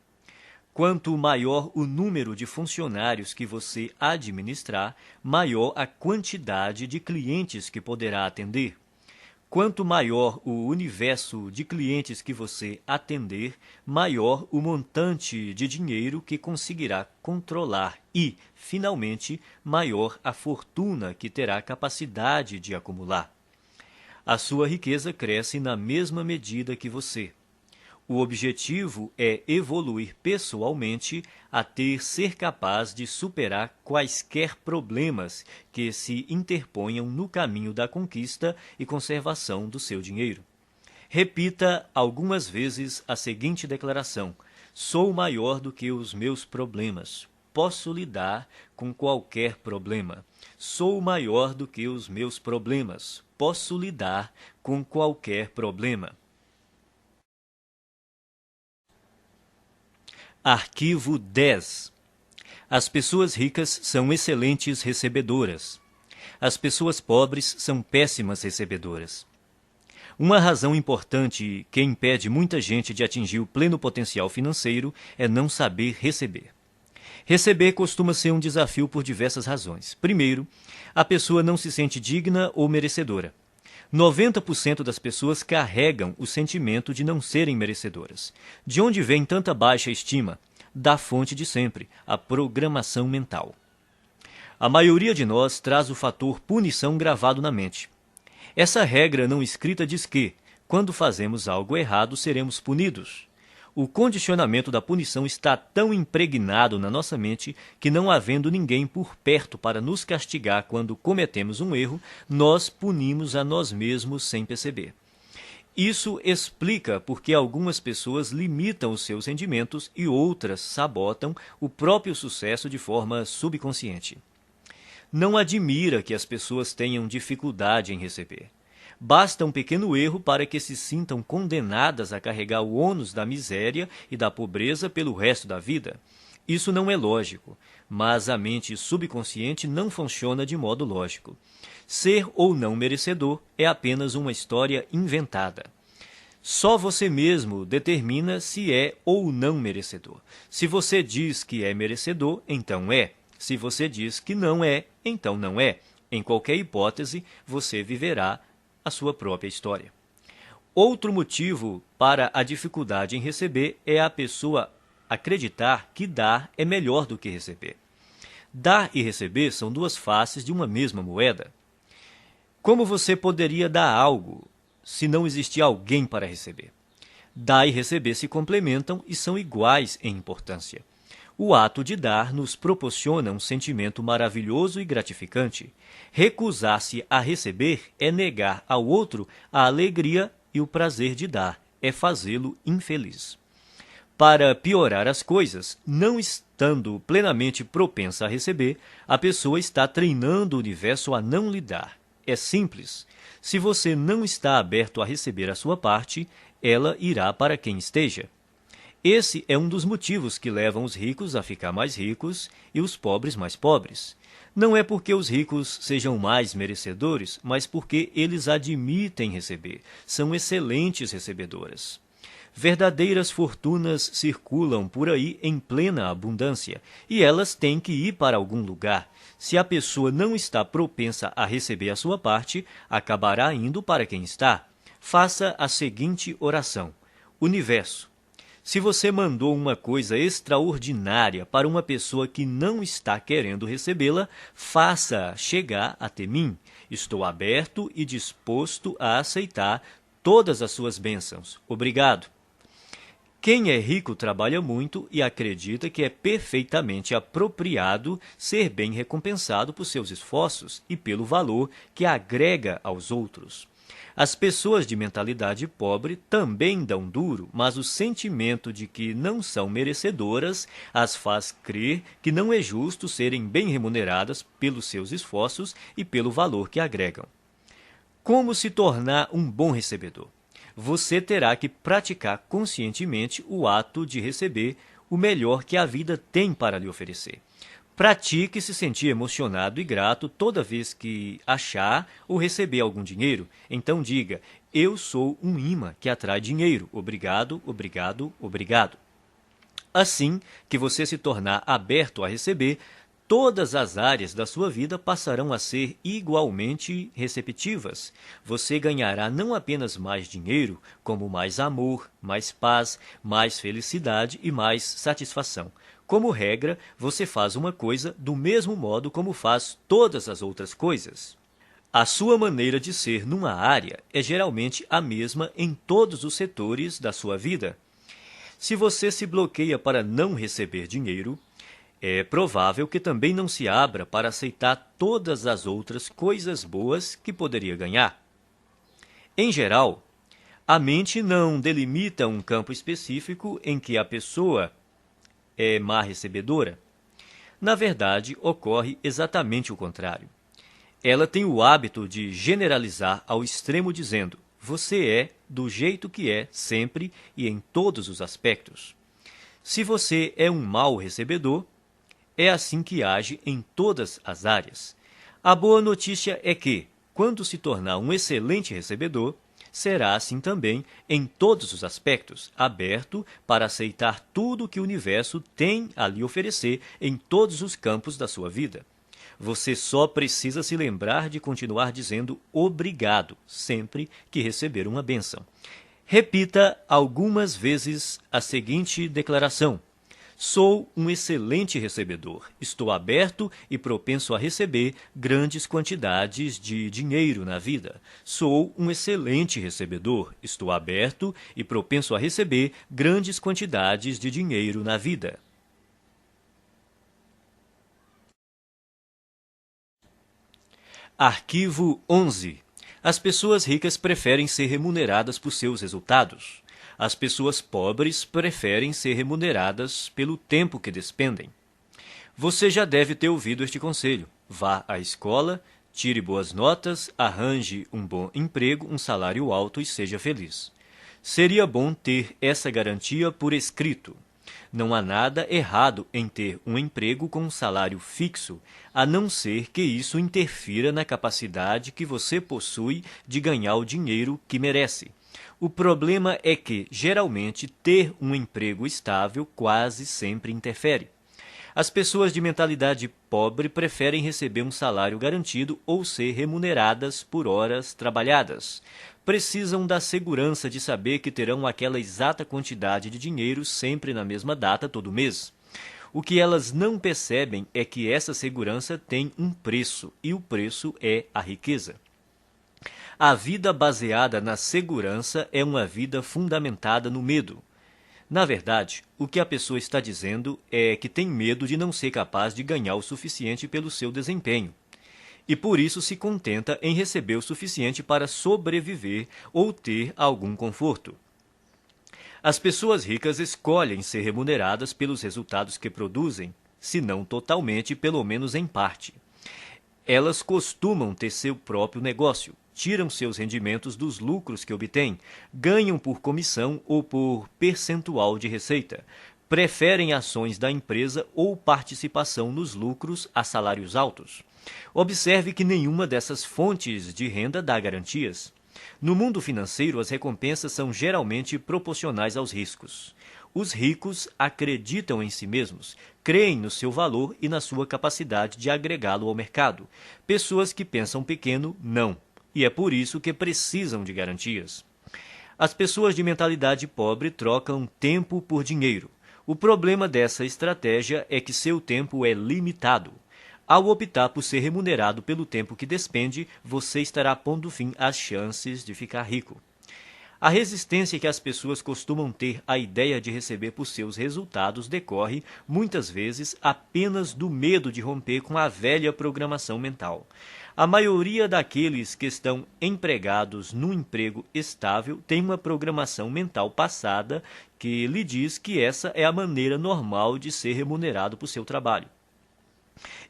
S1: Quanto maior o número de funcionários que você administrar, maior a quantidade de clientes que poderá atender. Quanto maior o universo de clientes que você atender, maior o montante de dinheiro que conseguirá controlar e, finalmente, maior a fortuna que terá capacidade de acumular. A sua riqueza cresce na mesma medida que você. O objetivo é evoluir pessoalmente até ser capaz de superar quaisquer problemas que se interponham no caminho da conquista e conservação do seu dinheiro. Repita algumas vezes a seguinte declaração: sou maior do que os meus problemas. Posso lidar com qualquer problema. Sou maior do que os meus problemas. Posso lidar com qualquer problema. Arquivo 10. As pessoas ricas são excelentes recebedoras. As pessoas pobres são péssimas recebedoras. Uma razão importante que impede muita gente de atingir o pleno potencial financeiro é não saber receber. Receber costuma ser um desafio por diversas razões. Primeiro, a pessoa não se sente digna ou merecedora. 90% das pessoas carregam o sentimento de não serem merecedoras. De onde vem tanta baixa estima? Da fonte de sempre, a programação mental. A maioria de nós traz o fator punição gravado na mente. Essa regra não escrita diz que, quando fazemos algo errado, seremos punidos. O condicionamento da punição está tão impregnado na nossa mente que, não havendo ninguém por perto para nos castigar quando cometemos um erro, nós punimos a nós mesmos sem perceber. Isso explica por que algumas pessoas limitam os seus rendimentos e outras sabotam o próprio sucesso de forma subconsciente. Não admira que as pessoas tenham dificuldade em receber. Basta um pequeno erro para que se sintam condenadas a carregar o ônus da miséria e da pobreza pelo resto da vida. Isso não é lógico, mas a mente subconsciente não funciona de modo lógico. Ser ou não merecedor é apenas uma história inventada. Só você mesmo determina se é ou não merecedor. Se você diz que é merecedor, então é. Se você diz que não é, então não é. Em qualquer hipótese, você viverá a sua própria história. Outro motivo para a dificuldade em receber é a pessoa acreditar que dar é melhor do que receber. Dar e receber são duas faces de uma mesma moeda. Como você poderia dar algo se não existir alguém para receber? Dar e receber se complementam e são iguais em importância. O ato de dar nos proporciona um sentimento maravilhoso e gratificante. Recusar-se a receber é negar ao outro a alegria e o prazer de dar, é fazê-lo infeliz. Para piorar as coisas, não estando plenamente propensa a receber, a pessoa está treinando o universo a não lhe dar. É simples. Se você não está aberto a receber a sua parte, ela irá para quem esteja. Esse é um dos motivos que levam os ricos a ficar mais ricos e os pobres mais pobres. Não é porque os ricos sejam mais merecedores, mas porque eles admitem receber. São excelentes recebedoras. Verdadeiras fortunas circulam por aí em plena abundância, e elas têm que ir para algum lugar. Se a pessoa não está propensa a receber a sua parte, acabará indo para quem está. Faça a seguinte oração: Universo, se você mandou uma coisa extraordinária para uma pessoa que não está querendo recebê-la, faça chegar até mim. Estou aberto e disposto a aceitar todas as suas bênçãos. Obrigado. Quem é rico trabalha muito e acredita que é perfeitamente apropriado ser bem recompensado por seus esforços e pelo valor que agrega aos outros. As pessoas de mentalidade pobre também dão duro, mas o sentimento de que não são merecedoras as faz crer que não é justo serem bem remuneradas pelos seus esforços e pelo valor que agregam. Como se tornar um bom recebedor? Você terá que praticar conscientemente o ato de receber o melhor que a vida tem para lhe oferecer. Pratique se sentir emocionado e grato toda vez que achar ou receber algum dinheiro. Então diga: eu sou um imã que atrai dinheiro. Obrigado, obrigado, obrigado. Assim que você se tornar aberto a receber, todas as áreas da sua vida passarão a ser igualmente receptivas. Você ganhará não apenas mais dinheiro, como mais amor, mais paz, mais felicidade e mais satisfação. Como regra, você faz uma coisa do mesmo modo como faz todas as outras coisas. A sua maneira de ser numa área é geralmente a mesma em todos os setores da sua vida. Se você se bloqueia para não receber dinheiro, é provável que também não se abra para aceitar todas as outras coisas boas que poderia ganhar. Em geral, a mente não delimita um campo específico em que a pessoa é má recebedora. Na verdade, ocorre exatamente o contrário. Ela tem o hábito de generalizar ao extremo dizendo: você é do jeito que é sempre e em todos os aspectos. Se você é um mau recebedor, é assim que age em todas as áreas. A boa notícia é que, quando se tornar um excelente recebedor, será assim também em todos os aspectos, aberto para aceitar tudo que o universo tem a lhe oferecer em todos os campos da sua vida. Você só precisa se lembrar de continuar dizendo obrigado sempre que receber uma bênção. Repita algumas vezes a seguinte declaração: Sou um excelente recebedor. Estou aberto e propenso a receber grandes quantidades de dinheiro na vida. Sou um excelente recebedor. Estou aberto e propenso a receber grandes quantidades de dinheiro na vida. Arquivo 11. As pessoas ricas preferem ser remuneradas por seus resultados. As pessoas pobres preferem ser remuneradas pelo tempo que despendem. Você já deve ter ouvido este conselho. Vá à escola, tire boas notas, arranje um bom emprego, um salário alto e seja feliz. Seria bom ter essa garantia por escrito. Não há nada errado em ter um emprego com um salário fixo, a não ser que isso interfira na capacidade que você possui de ganhar o dinheiro que merece. O problema é que, geralmente, ter um emprego estável quase sempre interfere. As pessoas de mentalidade pobre preferem receber um salário garantido ou ser remuneradas por horas trabalhadas. Precisam da segurança de saber que terão aquela exata quantidade de dinheiro sempre na mesma data todo mês. O que elas não percebem é que essa segurança tem um preço, e o preço é a riqueza. A vida baseada na segurança é uma vida fundamentada no medo. Na verdade, o que a pessoa está dizendo é que tem medo de não ser capaz de ganhar o suficiente pelo seu desempenho. E por isso se contenta em receber o suficiente para sobreviver ou ter algum conforto. As pessoas ricas escolhem ser remuneradas pelos resultados que produzem, se não totalmente, pelo menos em parte. Elas costumam ter seu próprio negócio, tiram seus rendimentos dos lucros que obtêm, ganham por comissão ou por percentual de receita, preferem ações da empresa ou participação nos lucros a salários altos. Observe que nenhuma dessas fontes de renda dá garantias. No mundo financeiro, as recompensas são geralmente proporcionais aos riscos. Os ricos acreditam em si mesmos, creem no seu valor e na sua capacidade de agregá-lo ao mercado. Pessoas que pensam pequeno, não. E é por isso que precisam de garantias. As pessoas de mentalidade pobre trocam tempo por dinheiro. O problema dessa estratégia é que seu tempo é limitado. Ao optar por ser remunerado pelo tempo que despende, você estará pondo fim às chances de ficar rico. A resistência que as pessoas costumam ter à ideia de receber por seus resultados decorre, muitas vezes, apenas do medo de romper com a velha programação mental. A maioria daqueles que estão empregados num emprego estável tem uma programação mental passada que lhe diz que essa é a maneira normal de ser remunerado por seu trabalho.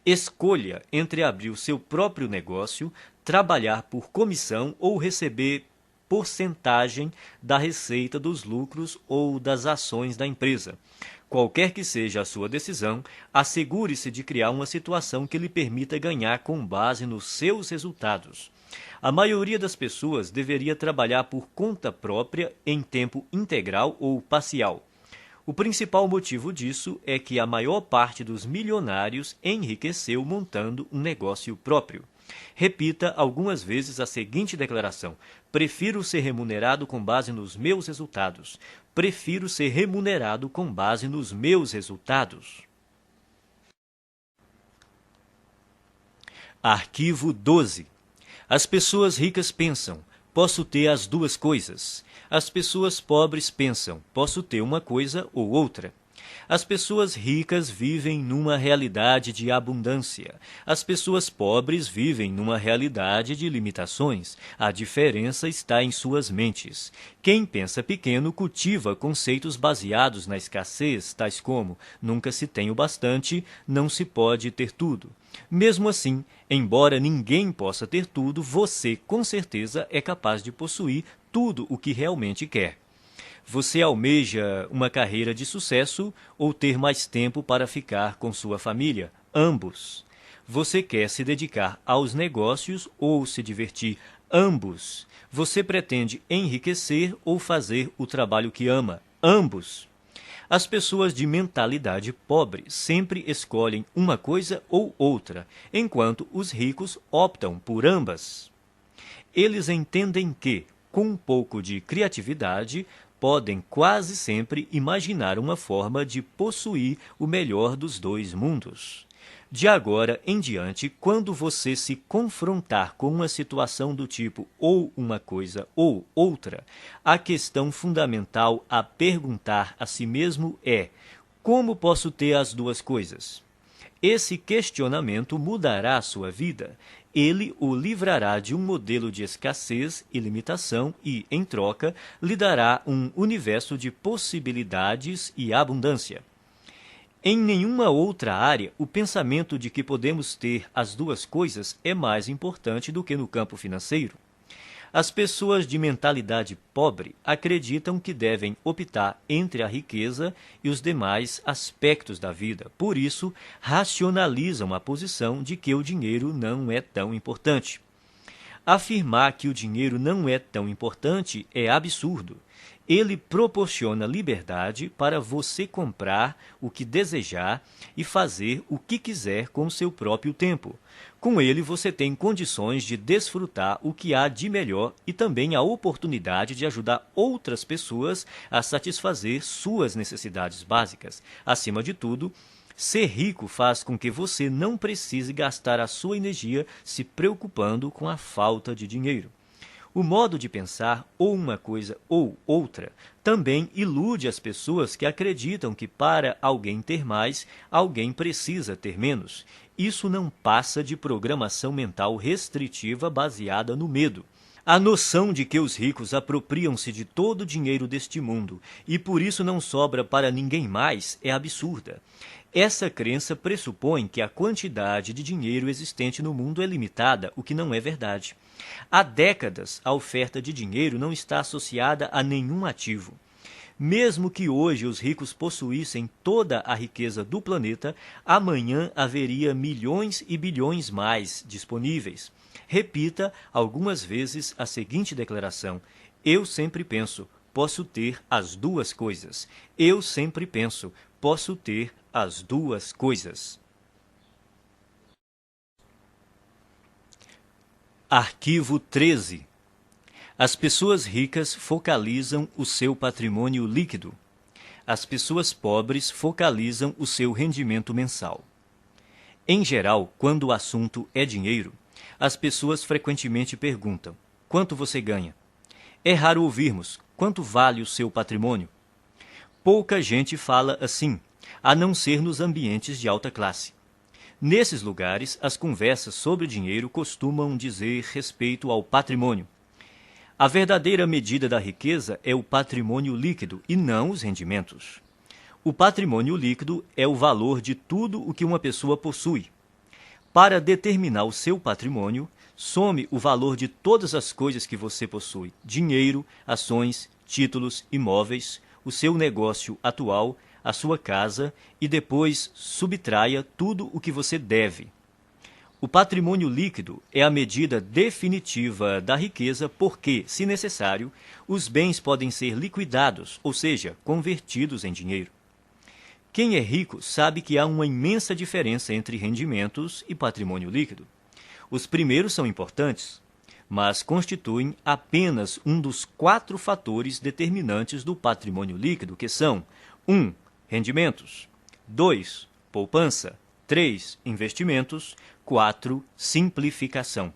S1: Escolha entre abrir o seu próprio negócio, trabalhar por comissão ou receber porcentagem da receita dos lucros ou das ações da empresa. Qualquer que seja a sua decisão, assegure-se de criar uma situação que lhe permita ganhar com base nos seus resultados. A maioria das pessoas deveria trabalhar por conta própria em tempo integral ou parcial. O principal motivo disso é que a maior parte dos milionários enriqueceu montando um negócio próprio. Repita algumas vezes a seguinte declaração: prefiro ser remunerado com base nos meus resultados. Prefiro ser remunerado com base nos meus resultados. Arquivo 12. As pessoas ricas pensam: posso ter as duas coisas. As pessoas pobres pensam: posso ter uma coisa ou outra. As pessoas ricas vivem numa realidade de abundância. As pessoas pobres vivem numa realidade de limitações. A diferença está em suas mentes. Quem pensa pequeno cultiva conceitos baseados na escassez, tais como: nunca se tem o bastante, não se pode ter tudo. Mesmo assim, embora ninguém possa ter tudo, você, com certeza, é capaz de possuir tudo o que realmente quer. Você almeja uma carreira de sucesso ou ter mais tempo para ficar com sua família? Ambos. Você quer se dedicar aos negócios ou se divertir? Ambos. Você pretende enriquecer ou fazer o trabalho que ama? Ambos. As pessoas de mentalidade pobre sempre escolhem uma coisa ou outra, enquanto os ricos optam por ambas. Eles entendem que, com um pouco de criatividade, podem quase sempre imaginar uma forma de possuir o melhor dos dois mundos. De agora em diante, quando você se confrontar com uma situação do tipo ou uma coisa ou outra, a questão fundamental a perguntar a si mesmo é: como posso ter as duas coisas? Esse questionamento mudará a sua vida. Ele o livrará de um modelo de escassez e limitação e, em troca, lhe dará um universo de possibilidades e abundância. Em nenhuma outra área, o pensamento de que podemos ter as duas coisas é mais importante do que no campo financeiro. As pessoas de mentalidade pobre acreditam que devem optar entre a riqueza e os demais aspectos da vida. Por isso, racionalizam a posição de que o dinheiro não é tão importante. Afirmar que o dinheiro não é tão importante é absurdo. Ele proporciona liberdade para você comprar o que desejar e fazer o que quiser com o seu próprio tempo. Com ele, você tem condições de desfrutar o que há de melhor e também a oportunidade de ajudar outras pessoas a satisfazer suas necessidades básicas. Acima de tudo, ser rico faz com que você não precise gastar a sua energia se preocupando com a falta de dinheiro. O modo de pensar, ou uma coisa ou outra, também ilude as pessoas que acreditam que para alguém ter mais, alguém precisa ter menos. Isso não passa de programação mental restritiva baseada no medo. A noção de que os ricos apropriam-se de todo o dinheiro deste mundo e por isso não sobra para ninguém mais é absurda. Essa crença pressupõe que a quantidade de dinheiro existente no mundo é limitada, o que não é verdade. Há décadas, a oferta de dinheiro não está associada a nenhum ativo. Mesmo que hoje os ricos possuíssem toda a riqueza do planeta, amanhã haveria milhões e bilhões mais disponíveis. Repita algumas vezes a seguinte declaração: eu sempre penso, posso ter as duas coisas. Eu sempre penso, posso ter as duas coisas. Arquivo 13. As pessoas ricas focalizam o seu patrimônio líquido. As pessoas pobres focalizam o seu rendimento mensal. Em geral, quando o assunto é dinheiro, as pessoas frequentemente perguntam: quanto você ganha? É raro ouvirmos: quanto vale o seu patrimônio? Pouca gente fala assim, a não ser nos ambientes de alta classe. Nesses lugares, as conversas sobre dinheiro costumam dizer respeito ao patrimônio. A verdadeira medida da riqueza é o patrimônio líquido e não os rendimentos. O patrimônio líquido é o valor de tudo o que uma pessoa possui. Para determinar o seu patrimônio, some o valor de todas as coisas que você possui: dinheiro, ações, títulos, imóveis, o seu negócio atual, a sua casa, e depois subtraia tudo o que você deve. O patrimônio líquido é a medida definitiva da riqueza porque, se necessário, os bens podem ser liquidados, ou seja, convertidos em dinheiro. Quem é rico sabe que há uma imensa diferença entre rendimentos e patrimônio líquido. Os primeiros são importantes, mas constituem apenas um dos 4 fatores determinantes do patrimônio líquido, que são: 1. Rendimentos. 2. Poupança. 3. Investimentos. 4. Simplificação.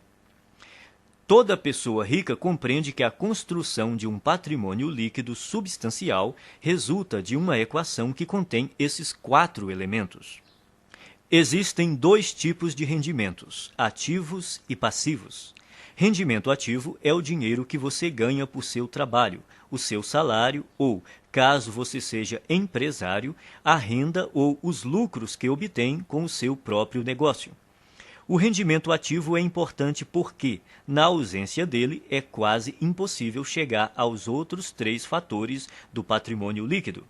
S1: Toda pessoa rica compreende que a construção de um patrimônio líquido substancial resulta de uma equação que contém esses 4 elementos. Existem 2 tipos de rendimentos: ativos e passivos. Rendimento ativo é o dinheiro que você ganha por seu trabalho, o seu salário ou, caso você seja empresário, a renda ou os lucros que obtém com o seu próprio negócio. O rendimento ativo é importante porque, na ausência dele, é quase impossível chegar aos outros 3 fatores do patrimônio líquido.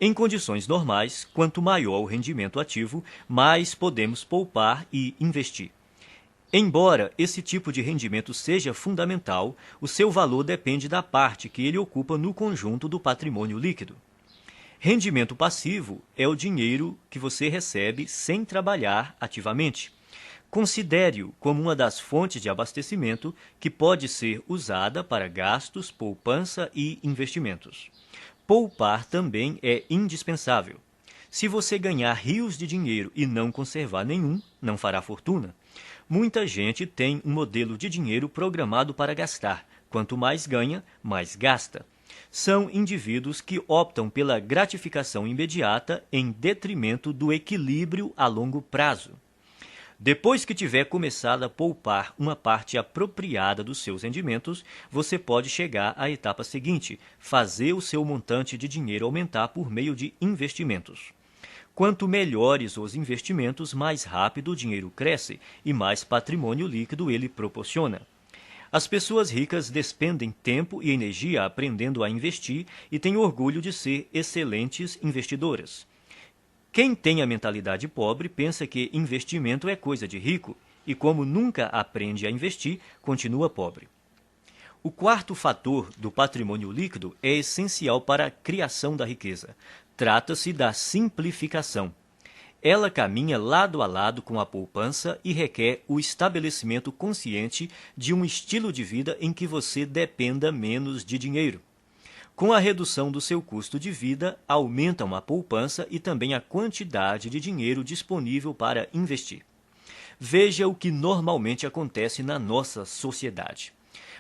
S1: Em condições normais, quanto maior o rendimento ativo, mais podemos poupar e investir. Embora esse tipo de rendimento seja fundamental, o seu valor depende da parte que ele ocupa no conjunto do patrimônio líquido. Rendimento passivo é o dinheiro que você recebe sem trabalhar ativamente. Considere-o como uma das fontes de abastecimento que pode ser usada para gastos, poupança e investimentos. Poupar também é indispensável. Se você ganhar rios de dinheiro e não conservar nenhum, não fará fortuna. Muita gente tem um modelo de dinheiro programado para gastar. Quanto mais ganha, mais gasta. São indivíduos que optam pela gratificação imediata em detrimento do equilíbrio a longo prazo. Depois que tiver começado a poupar uma parte apropriada dos seus rendimentos, você pode chegar à etapa seguinte, fazer o seu montante de dinheiro aumentar por meio de investimentos. Quanto melhores os investimentos, mais rápido o dinheiro cresce e mais patrimônio líquido ele proporciona. As pessoas ricas despendem tempo e energia aprendendo a investir e têm orgulho de ser excelentes investidoras. Quem tem a mentalidade pobre pensa que investimento é coisa de rico e, como nunca aprende a investir, continua pobre. O quarto fator do patrimônio líquido é essencial para a criação da riqueza. Trata-se da simplificação. Ela caminha lado a lado com a poupança e requer o estabelecimento consciente de um estilo de vida em que você dependa menos de dinheiro. Com a redução do seu custo de vida, aumentam a poupança e também a quantidade de dinheiro disponível para investir. Veja o que normalmente acontece na nossa sociedade.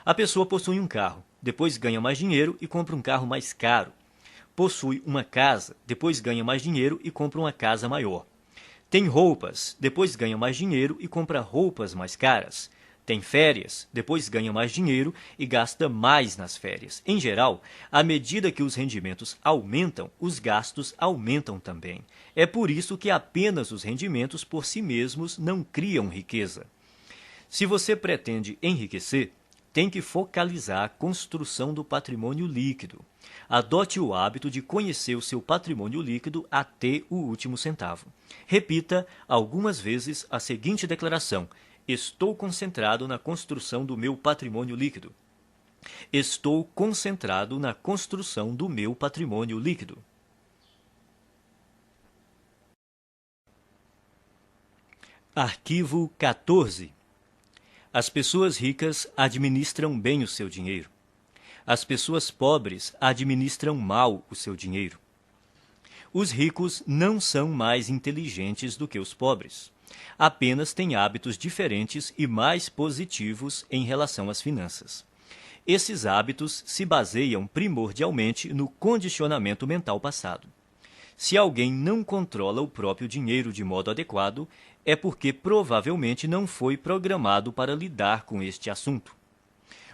S1: A pessoa possui um carro, depois ganha mais dinheiro e compra um carro mais caro. Possui uma casa, depois ganha mais dinheiro e compra uma casa maior. Tem roupas, depois ganha mais dinheiro e compra roupas mais caras. Tem férias, depois ganha mais dinheiro e gasta mais nas férias. Em geral, à medida que os rendimentos aumentam, os gastos aumentam também. É por isso que apenas os rendimentos por si mesmos não criam riqueza. Se você pretende enriquecer, tem que focalizar a construção do patrimônio líquido. Adote o hábito de conhecer o seu patrimônio líquido até o último centavo. Repita algumas vezes a seguinte declaração: estou concentrado na construção do meu patrimônio líquido. Estou concentrado na construção do meu patrimônio líquido. Arquivo 14. As pessoas ricas administram bem o seu dinheiro. As pessoas pobres administram mal o seu dinheiro. Os ricos não são mais inteligentes do que os pobres. Apenas têm hábitos diferentes e mais positivos em relação às finanças. Esses hábitos se baseiam primordialmente no condicionamento mental passado. Se alguém não controla o próprio dinheiro de modo adequado, é porque provavelmente não foi programado para lidar com este assunto.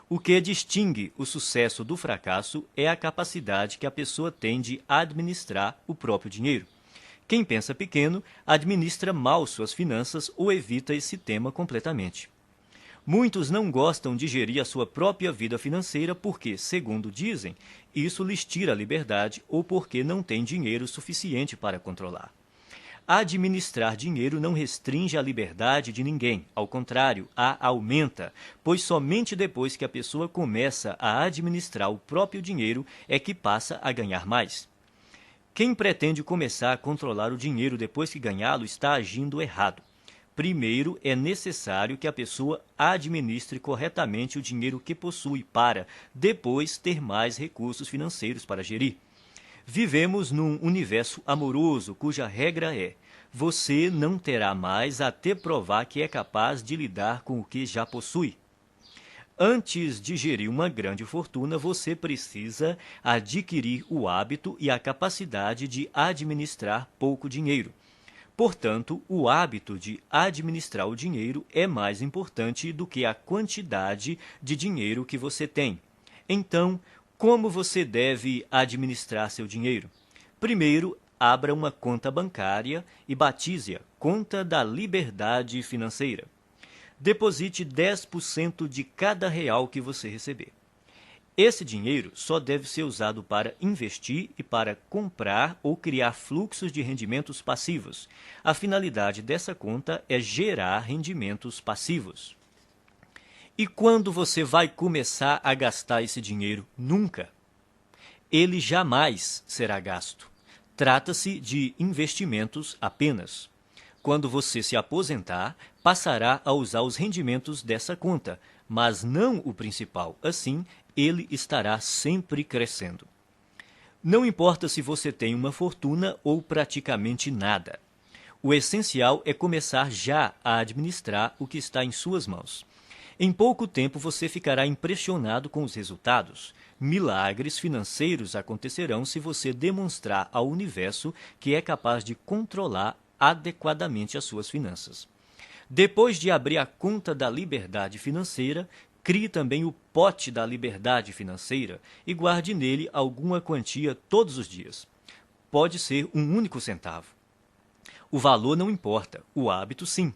S1: O que distingue o sucesso do fracasso é a capacidade que a pessoa tem de administrar o próprio dinheiro. Quem pensa pequeno administra mal suas finanças ou evita esse tema completamente. Muitos não gostam de gerir a sua própria vida financeira porque, segundo dizem, isso lhes tira a liberdade ou porque não têm dinheiro suficiente para controlar. Administrar dinheiro não restringe a liberdade de ninguém, ao contrário, a aumenta, pois somente depois que a pessoa começa a administrar o próprio dinheiro é que passa a ganhar mais. Quem pretende começar a controlar o dinheiro depois que ganhá-lo está agindo errado. Primeiro, é necessário que a pessoa administre corretamente o dinheiro que possui para, depois, ter mais recursos financeiros para gerir. Vivemos num universo amoroso cuja regra é: você não terá mais até provar que é capaz de lidar com o que já possui. Antes de gerir uma grande fortuna, você precisa adquirir o hábito e a capacidade de administrar pouco dinheiro. Portanto, o hábito de administrar o dinheiro é mais importante do que a quantidade de dinheiro que você tem. Então, como você deve administrar seu dinheiro? Primeiro, abra uma conta bancária e batize-a Conta da Liberdade Financeira. Deposite 10% de cada real que você receber. Esse dinheiro só deve ser usado para investir e para comprar ou criar fluxos de rendimentos passivos. A finalidade dessa conta é gerar rendimentos passivos. E quando você vai começar a gastar esse dinheiro? Nunca. Ele jamais será gasto. Trata-se de investimentos apenas. Quando você se aposentar, passará a usar os rendimentos dessa conta, mas não o principal. Assim, ele estará sempre crescendo. Não importa se você tem uma fortuna ou praticamente nada. O essencial é começar já a administrar o que está em suas mãos. Em pouco tempo você ficará impressionado com os resultados. Milagres financeiros acontecerão se você demonstrar ao universo que é capaz de controlar adequadamente as suas finanças. Depois de abrir a conta da liberdade financeira, crie também o pote da liberdade financeira e guarde nele alguma quantia todos os dias. Pode ser um único centavo. O valor não importa, o hábito sim.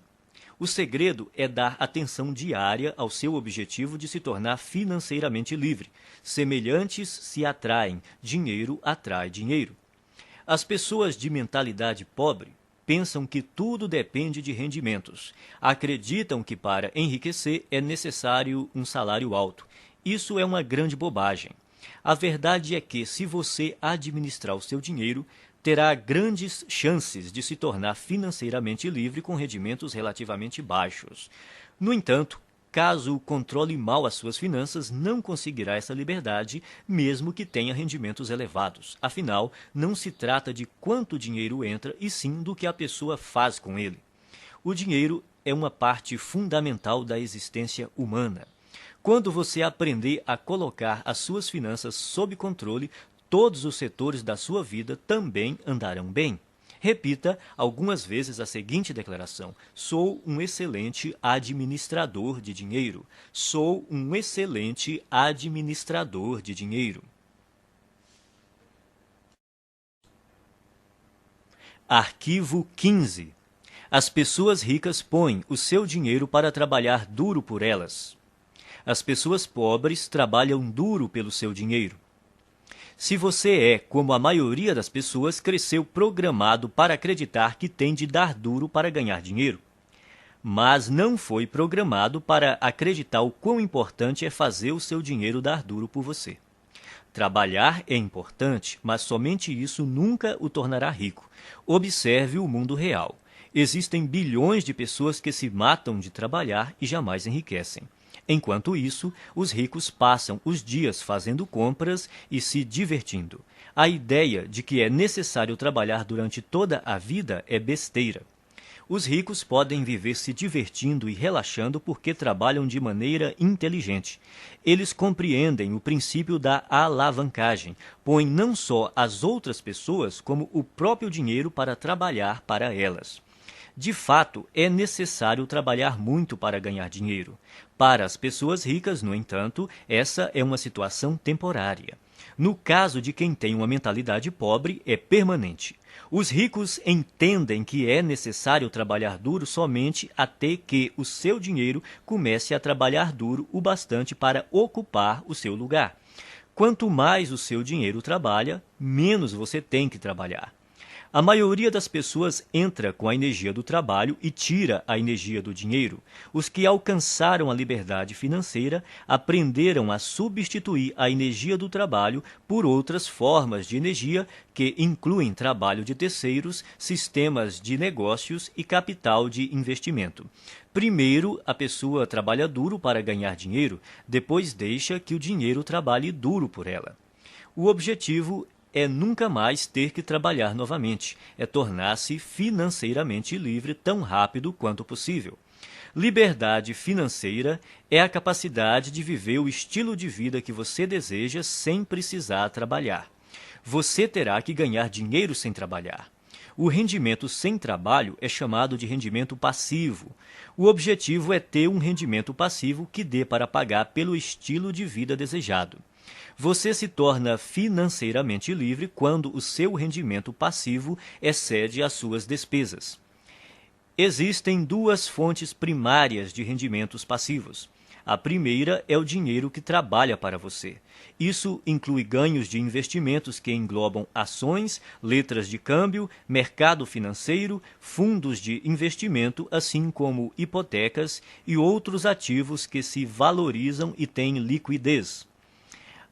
S1: O segredo é dar atenção diária ao seu objetivo de se tornar financeiramente livre. Semelhantes se atraem, dinheiro atrai dinheiro. As pessoas de mentalidade pobre pensam que tudo depende de rendimentos. Acreditam que para enriquecer é necessário um salário alto. Isso é uma grande bobagem. A verdade é que, se você administrar o seu dinheiro, terá grandes chances de se tornar financeiramente livre com rendimentos relativamente baixos. No entanto, caso controle mal as suas finanças, não conseguirá essa liberdade, mesmo que tenha rendimentos elevados. Afinal, não se trata de quanto dinheiro entra, e sim do que a pessoa faz com ele. O dinheiro é uma parte fundamental da existência humana. Quando você aprender a colocar as suas finanças sob controle, todos os setores da sua vida também andarão bem. Repita algumas vezes a seguinte declaração: sou um excelente administrador de dinheiro. Sou um excelente administrador de dinheiro. Arquivo 15. As pessoas ricas põem o seu dinheiro para trabalhar duro por elas. As pessoas pobres trabalham duro pelo seu dinheiro. Se você é, como a maioria das pessoas, cresceu programado para acreditar que tem de dar duro para ganhar dinheiro, mas não foi programado para acreditar o quão importante é fazer o seu dinheiro dar duro por você. Trabalhar é importante, mas somente isso nunca o tornará rico. Observe o mundo real. Existem bilhões de pessoas que se matam de trabalhar e jamais enriquecem. Enquanto isso, os ricos passam os dias fazendo compras e se divertindo. A ideia de que é necessário trabalhar durante toda a vida é besteira. Os ricos podem viver se divertindo e relaxando porque trabalham de maneira inteligente. Eles compreendem o princípio da alavancagem, põem não só as outras pessoas, como o próprio dinheiro para trabalhar para elas. De fato, é necessário trabalhar muito para ganhar dinheiro. Para as pessoas ricas, no entanto, essa é uma situação temporária. No caso de quem tem uma mentalidade pobre, é permanente. Os ricos entendem que é necessário trabalhar duro somente até que o seu dinheiro comece a trabalhar duro o bastante para ocupar o seu lugar. Quanto mais o seu dinheiro trabalha, menos você tem que trabalhar. A maioria das pessoas entra com a energia do trabalho e tira a energia do dinheiro. Os que alcançaram a liberdade financeira aprenderam a substituir a energia do trabalho por outras formas de energia que incluem trabalho de terceiros, sistemas de negócios e capital de investimento. Primeiro, a pessoa trabalha duro para ganhar dinheiro, depois deixa que o dinheiro trabalhe duro por ela. O objetivo é nunca mais ter que trabalhar novamente, é tornar-se financeiramente livre tão rápido quanto possível. Liberdade financeira é a capacidade de viver o estilo de vida que você deseja sem precisar trabalhar. Você terá que ganhar dinheiro sem trabalhar. O rendimento sem trabalho é chamado de rendimento passivo. O objetivo é ter um rendimento passivo que dê para pagar pelo estilo de vida desejado. Você se torna financeiramente livre quando o seu rendimento passivo excede as suas despesas. Existem duas fontes primárias de rendimentos passivos. A primeira é o dinheiro que trabalha para você. Isso inclui ganhos de investimentos que englobam ações, letras de câmbio, mercado financeiro, fundos de investimento, assim como hipotecas e outros ativos que se valorizam e têm liquidez.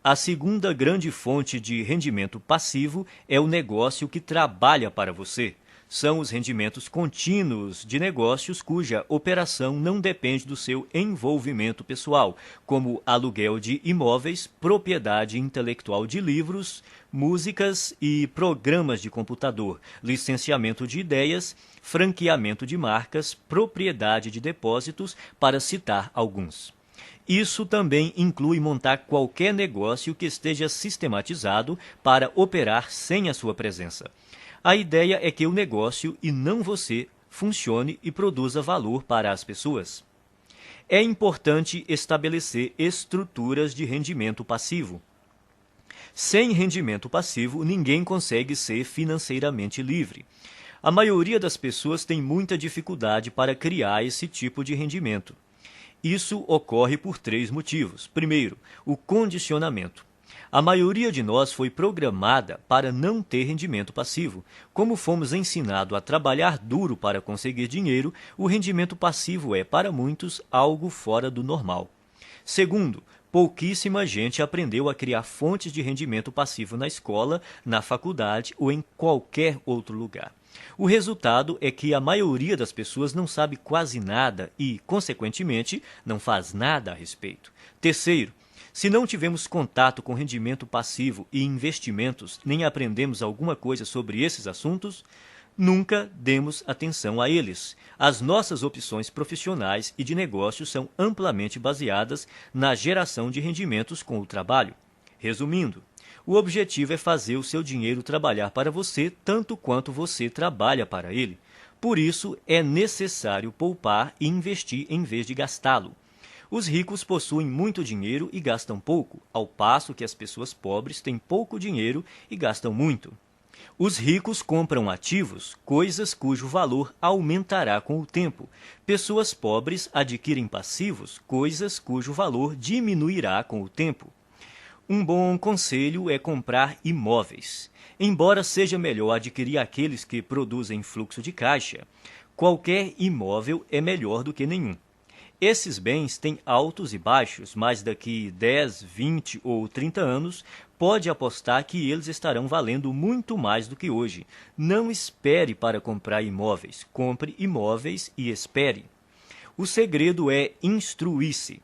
S1: A segunda grande fonte de rendimento passivo é o negócio que trabalha para você. são os rendimentos contínuos de negócios cuja operação não depende do seu envolvimento pessoal, como aluguel de imóveis, propriedade intelectual de livros, músicas e programas de computador, licenciamento de ideias, franqueamento de marcas, propriedade de depósitos, para citar alguns. Isso também inclui montar qualquer negócio que esteja sistematizado para operar sem a sua presença. A ideia é que o negócio, e não você, funcione e produza valor para as pessoas. É importante estabelecer estruturas de rendimento passivo. Sem rendimento passivo, ninguém consegue ser financeiramente livre. A maioria das pessoas tem muita dificuldade para criar esse tipo de rendimento. Isso ocorre por 3 motivos. Primeiro, o condicionamento. A maioria de nós foi programada para não ter rendimento passivo. Como fomos ensinados a trabalhar duro para conseguir dinheiro, o rendimento passivo é, para muitos, algo fora do normal. Segundo, pouquíssima gente aprendeu a criar fontes de rendimento passivo na escola, na faculdade ou em qualquer outro lugar. O resultado é que a maioria das pessoas não sabe quase nada e, consequentemente, não faz nada a respeito. Terceiro, se não tivemos contato com rendimento passivo e investimentos, nem aprendemos alguma coisa sobre esses assuntos, nunca demos atenção a eles. As nossas opções profissionais e de negócios são amplamente baseadas na geração de rendimentos com o trabalho. Resumindo, o objetivo é fazer o seu dinheiro trabalhar para você tanto quanto você trabalha para ele. Por isso, é necessário poupar e investir em vez de gastá-lo. Os ricos possuem muito dinheiro e gastam pouco, ao passo que as pessoas pobres têm pouco dinheiro e gastam muito. Os ricos compram ativos, coisas cujo valor aumentará com o tempo. Pessoas pobres adquirem passivos, coisas cujo valor diminuirá com o tempo. Um bom conselho é comprar imóveis. Embora seja melhor adquirir aqueles que produzem fluxo de caixa, qualquer imóvel é melhor do que nenhum. Esses bens têm altos e baixos, mas daqui 10, 20 ou 30 anos, pode apostar que eles estarão valendo muito mais do que hoje. Não espere para comprar imóveis. Compre imóveis e espere. O segredo é instruir-se.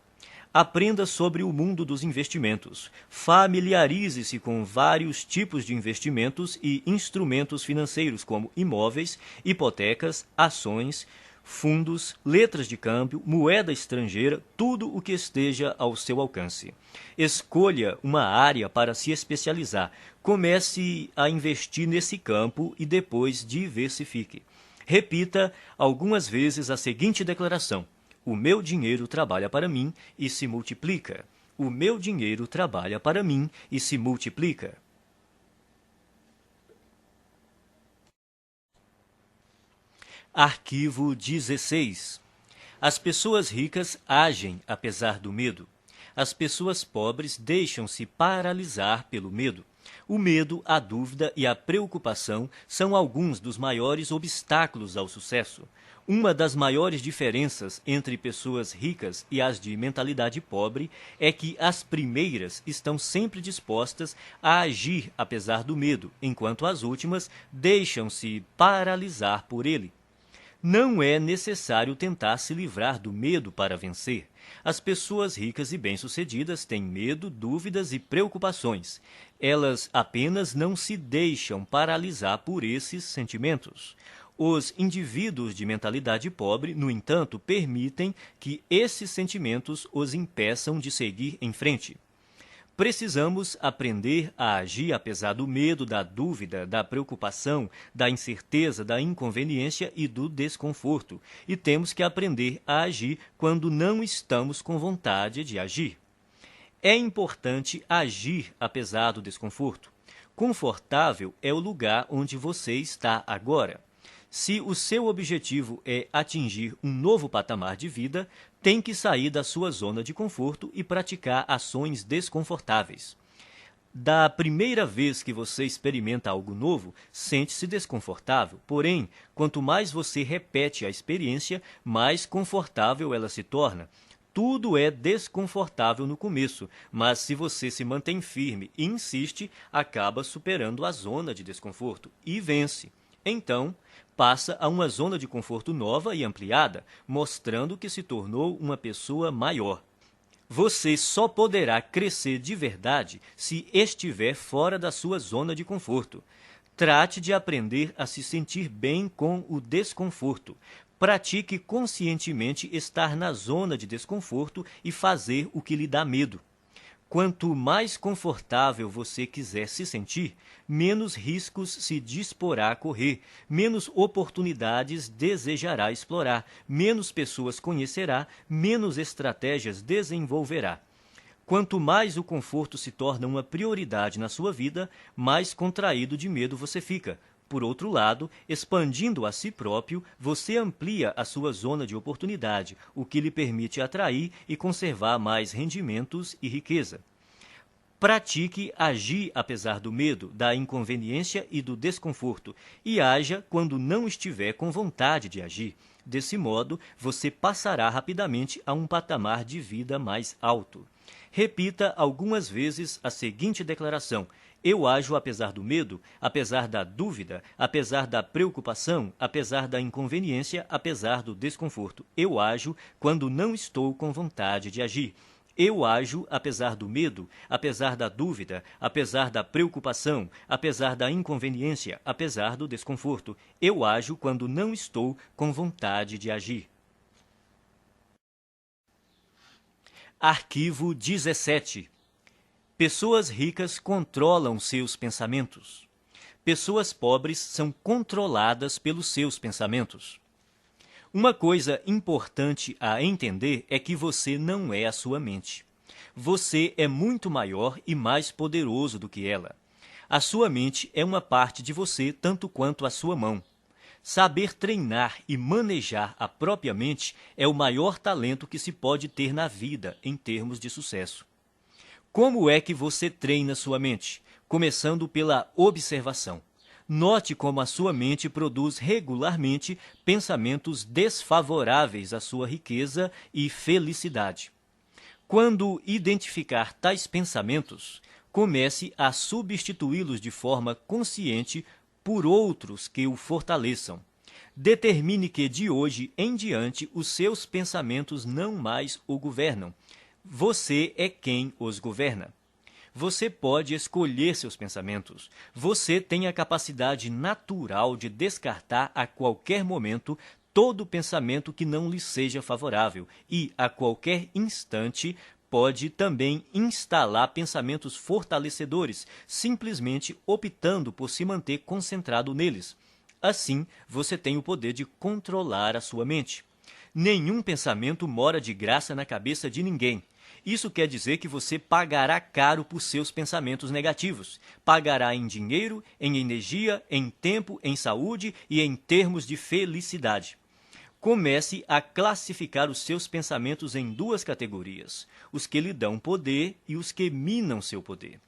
S1: Aprenda sobre o mundo dos investimentos. Familiarize-se com vários tipos de investimentos e instrumentos financeiros, como imóveis, hipotecas, ações, fundos, letras de câmbio, moeda estrangeira, tudo o que esteja ao seu alcance. Escolha uma área para se especializar. Comece a investir nesse campo e depois diversifique. Repita algumas vezes a seguinte declaração: o meu dinheiro trabalha para mim e se multiplica. O meu dinheiro trabalha para mim e se multiplica. Arquivo 16. As pessoas ricas agem apesar do medo. As pessoas pobres deixam-se paralisar pelo medo. O medo, a dúvida e a preocupação são alguns dos maiores obstáculos ao sucesso. Uma das maiores diferenças entre pessoas ricas e as de mentalidade pobre é que as primeiras estão sempre dispostas a agir apesar do medo, enquanto as últimas deixam-se paralisar por ele. Não é necessário tentar se livrar do medo para vencer. As pessoas ricas e bem-sucedidas têm medo, dúvidas e preocupações. Elas apenas não se deixam paralisar por esses sentimentos. Os indivíduos de mentalidade pobre, no entanto, permitem que esses sentimentos os impeçam de seguir em frente. Precisamos aprender a agir apesar do medo, da dúvida, da preocupação, da incerteza, da inconveniência e do desconforto. E temos que aprender a agir quando não estamos com vontade de agir. É importante agir apesar do desconforto. Confortável é o lugar onde você está agora. Se o seu objetivo é atingir um novo patamar de vida, tem que sair da sua zona de conforto e praticar ações desconfortáveis. Da primeira vez que você experimenta algo novo, sente-se desconfortável. Porém, quanto mais você repete a experiência, mais confortável ela se torna. Tudo é desconfortável no começo, mas se você se mantém firme e insiste, acaba superando a zona de desconforto e vence. Então, passa a uma zona de conforto nova e ampliada, mostrando que se tornou uma pessoa maior. Você só poderá crescer de verdade se estiver fora da sua zona de conforto. Trate de aprender a se sentir bem com o desconforto. Pratique conscientemente estar na zona de desconforto e fazer o que lhe dá medo. Quanto mais confortável você quiser se sentir, menos riscos se disporá a correr, menos oportunidades desejará explorar, menos pessoas conhecerá, menos estratégias desenvolverá. Quanto mais o conforto se torna uma prioridade na sua vida, mais contraído de medo você fica. Por outro lado, expandindo a si próprio, você amplia a sua zona de oportunidade, o que lhe permite atrair e conservar mais rendimentos e riqueza. Pratique agir apesar do medo, da inconveniência e do desconforto, e haja quando não estiver com vontade de agir. Desse modo, você passará rapidamente a um patamar de vida mais alto. Repita algumas vezes a seguinte declaração: eu ajo apesar do medo, apesar da dúvida, apesar da preocupação, apesar da inconveniência, apesar do desconforto. Eu ajo quando não estou com vontade de agir. Eu ajo apesar do medo, apesar da dúvida, apesar da preocupação, apesar da inconveniência, apesar do desconforto. Eu ajo quando não estou com vontade de agir. Arquivo 17. Pessoas ricas controlam seus pensamentos. Pessoas pobres são controladas pelos seus pensamentos. Uma coisa importante a entender é que você não é a sua mente. Você é muito maior e mais poderoso do que ela. A sua mente é uma parte de você tanto quanto a sua mão. Saber treinar e manejar a própria mente é o maior talento que se pode ter na vida em termos de sucesso. Como é que você treina sua mente? Começando pela observação. Note como a sua mente produz regularmente pensamentos desfavoráveis à sua riqueza e felicidade. Quando identificar tais pensamentos, comece a substituí-los de forma consciente por outros que o fortaleçam. Determine que de hoje em diante os seus pensamentos não mais o governam. Você é quem os governa. Você pode escolher seus pensamentos. Você tem a capacidade natural de descartar a qualquer momento todo pensamento que não lhe seja favorável e, a qualquer instante, pode também instalar pensamentos fortalecedores, simplesmente optando por se manter concentrado neles. Assim, você tem o poder de controlar a sua mente. Nenhum pensamento mora de graça na cabeça de ninguém. Isso quer dizer que você pagará caro por seus pensamentos negativos. Pagará em dinheiro, em energia, em tempo, em saúde e em termos de felicidade. Comece a classificar os seus pensamentos em duas categorias: os que lhe dão poder e os que minam seu poder.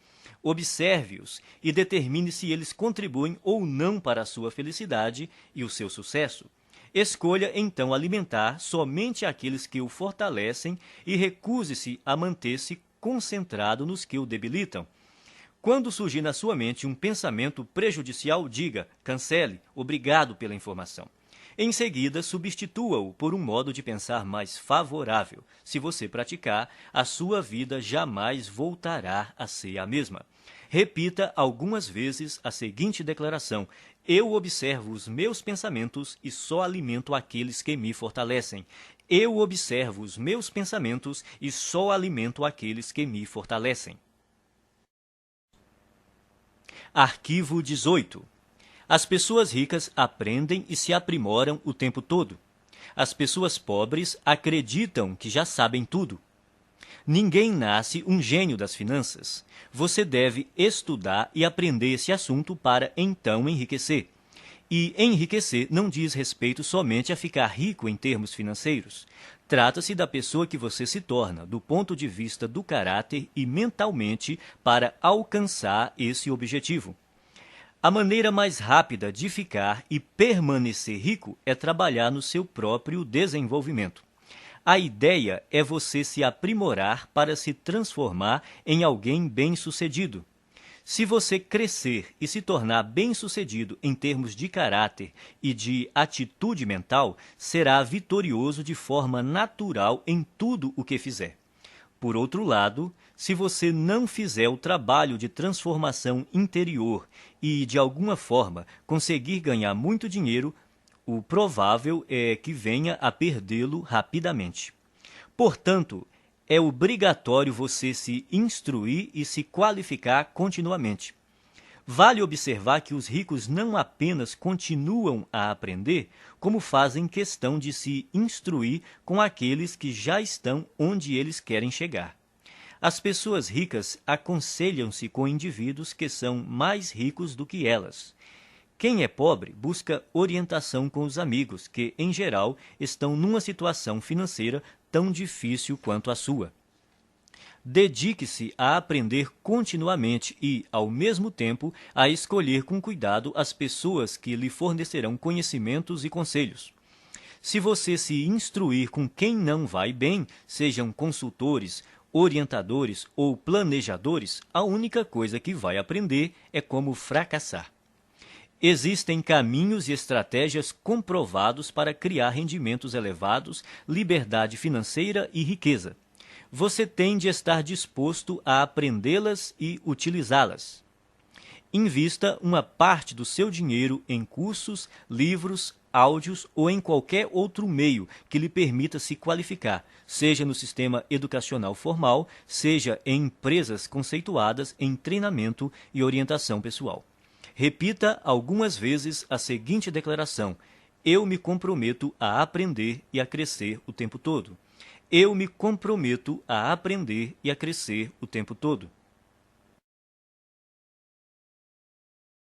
S1: Observe-os e determine se eles contribuem ou não para a sua felicidade e o seu sucesso. Escolha, então, alimentar somente aqueles que o fortalecem e recuse-se a manter-se concentrado nos que o debilitam. Quando surgir na sua mente um pensamento prejudicial, diga: cancele, obrigado pela informação. Em seguida, substitua-o por um modo de pensar mais favorável. Se você praticar, a sua vida jamais voltará a ser a mesma. Repita algumas vezes a seguinte declaração: eu observo os meus pensamentos e só alimento aqueles que me fortalecem. Eu observo os meus pensamentos e só alimento aqueles que me fortalecem. Arquivo 18. As pessoas ricas aprendem e se aprimoram o tempo todo. As pessoas pobres acreditam que já sabem tudo. Ninguém nasce um gênio das finanças. Você deve estudar e aprender esse assunto para então enriquecer. E enriquecer não diz respeito somente a ficar rico em termos financeiros. Trata-se da pessoa que você se torna, do ponto de vista do caráter e mentalmente, para alcançar esse objetivo. A maneira mais rápida de ficar e permanecer rico é trabalhar no seu próprio desenvolvimento. A ideia é você se aprimorar para se transformar em alguém bem-sucedido. Se você crescer e se tornar bem-sucedido em termos de caráter e de atitude mental, será vitorioso de forma natural em tudo o que fizer. Por outro lado, se você não fizer o trabalho de transformação interior e, de alguma forma, conseguir ganhar muito dinheiro, o provável é que venha a perdê-lo rapidamente. Portanto, é obrigatório você se instruir e se qualificar continuamente. Vale observar que os ricos não apenas continuam a aprender, como fazem questão de se instruir com aqueles que já estão onde eles querem chegar. As pessoas ricas aconselham-se com indivíduos que são mais ricos do que elas. Quem é pobre busca orientação com os amigos, que, em geral, estão numa situação financeira tão difícil quanto a sua. Dedique-se a aprender continuamente e, ao mesmo tempo, a escolher com cuidado as pessoas que lhe fornecerão conhecimentos e conselhos. Se você se instruir com quem não vai bem, sejam consultores, orientadores ou planejadores, a única coisa que vai aprender é como fracassar. Existem caminhos e estratégias comprovados para criar rendimentos elevados, liberdade financeira e riqueza. Você tem de estar disposto a aprendê-las e utilizá-las. Invista uma parte do seu dinheiro em cursos, livros, áudios ou em qualquer outro meio que lhe permita se qualificar, seja no sistema educacional formal, seja em empresas conceituadas em treinamento e orientação pessoal. Repita algumas vezes a seguinte declaração: eu me comprometo a aprender e a crescer o tempo todo. Eu me comprometo a aprender e a crescer o tempo todo.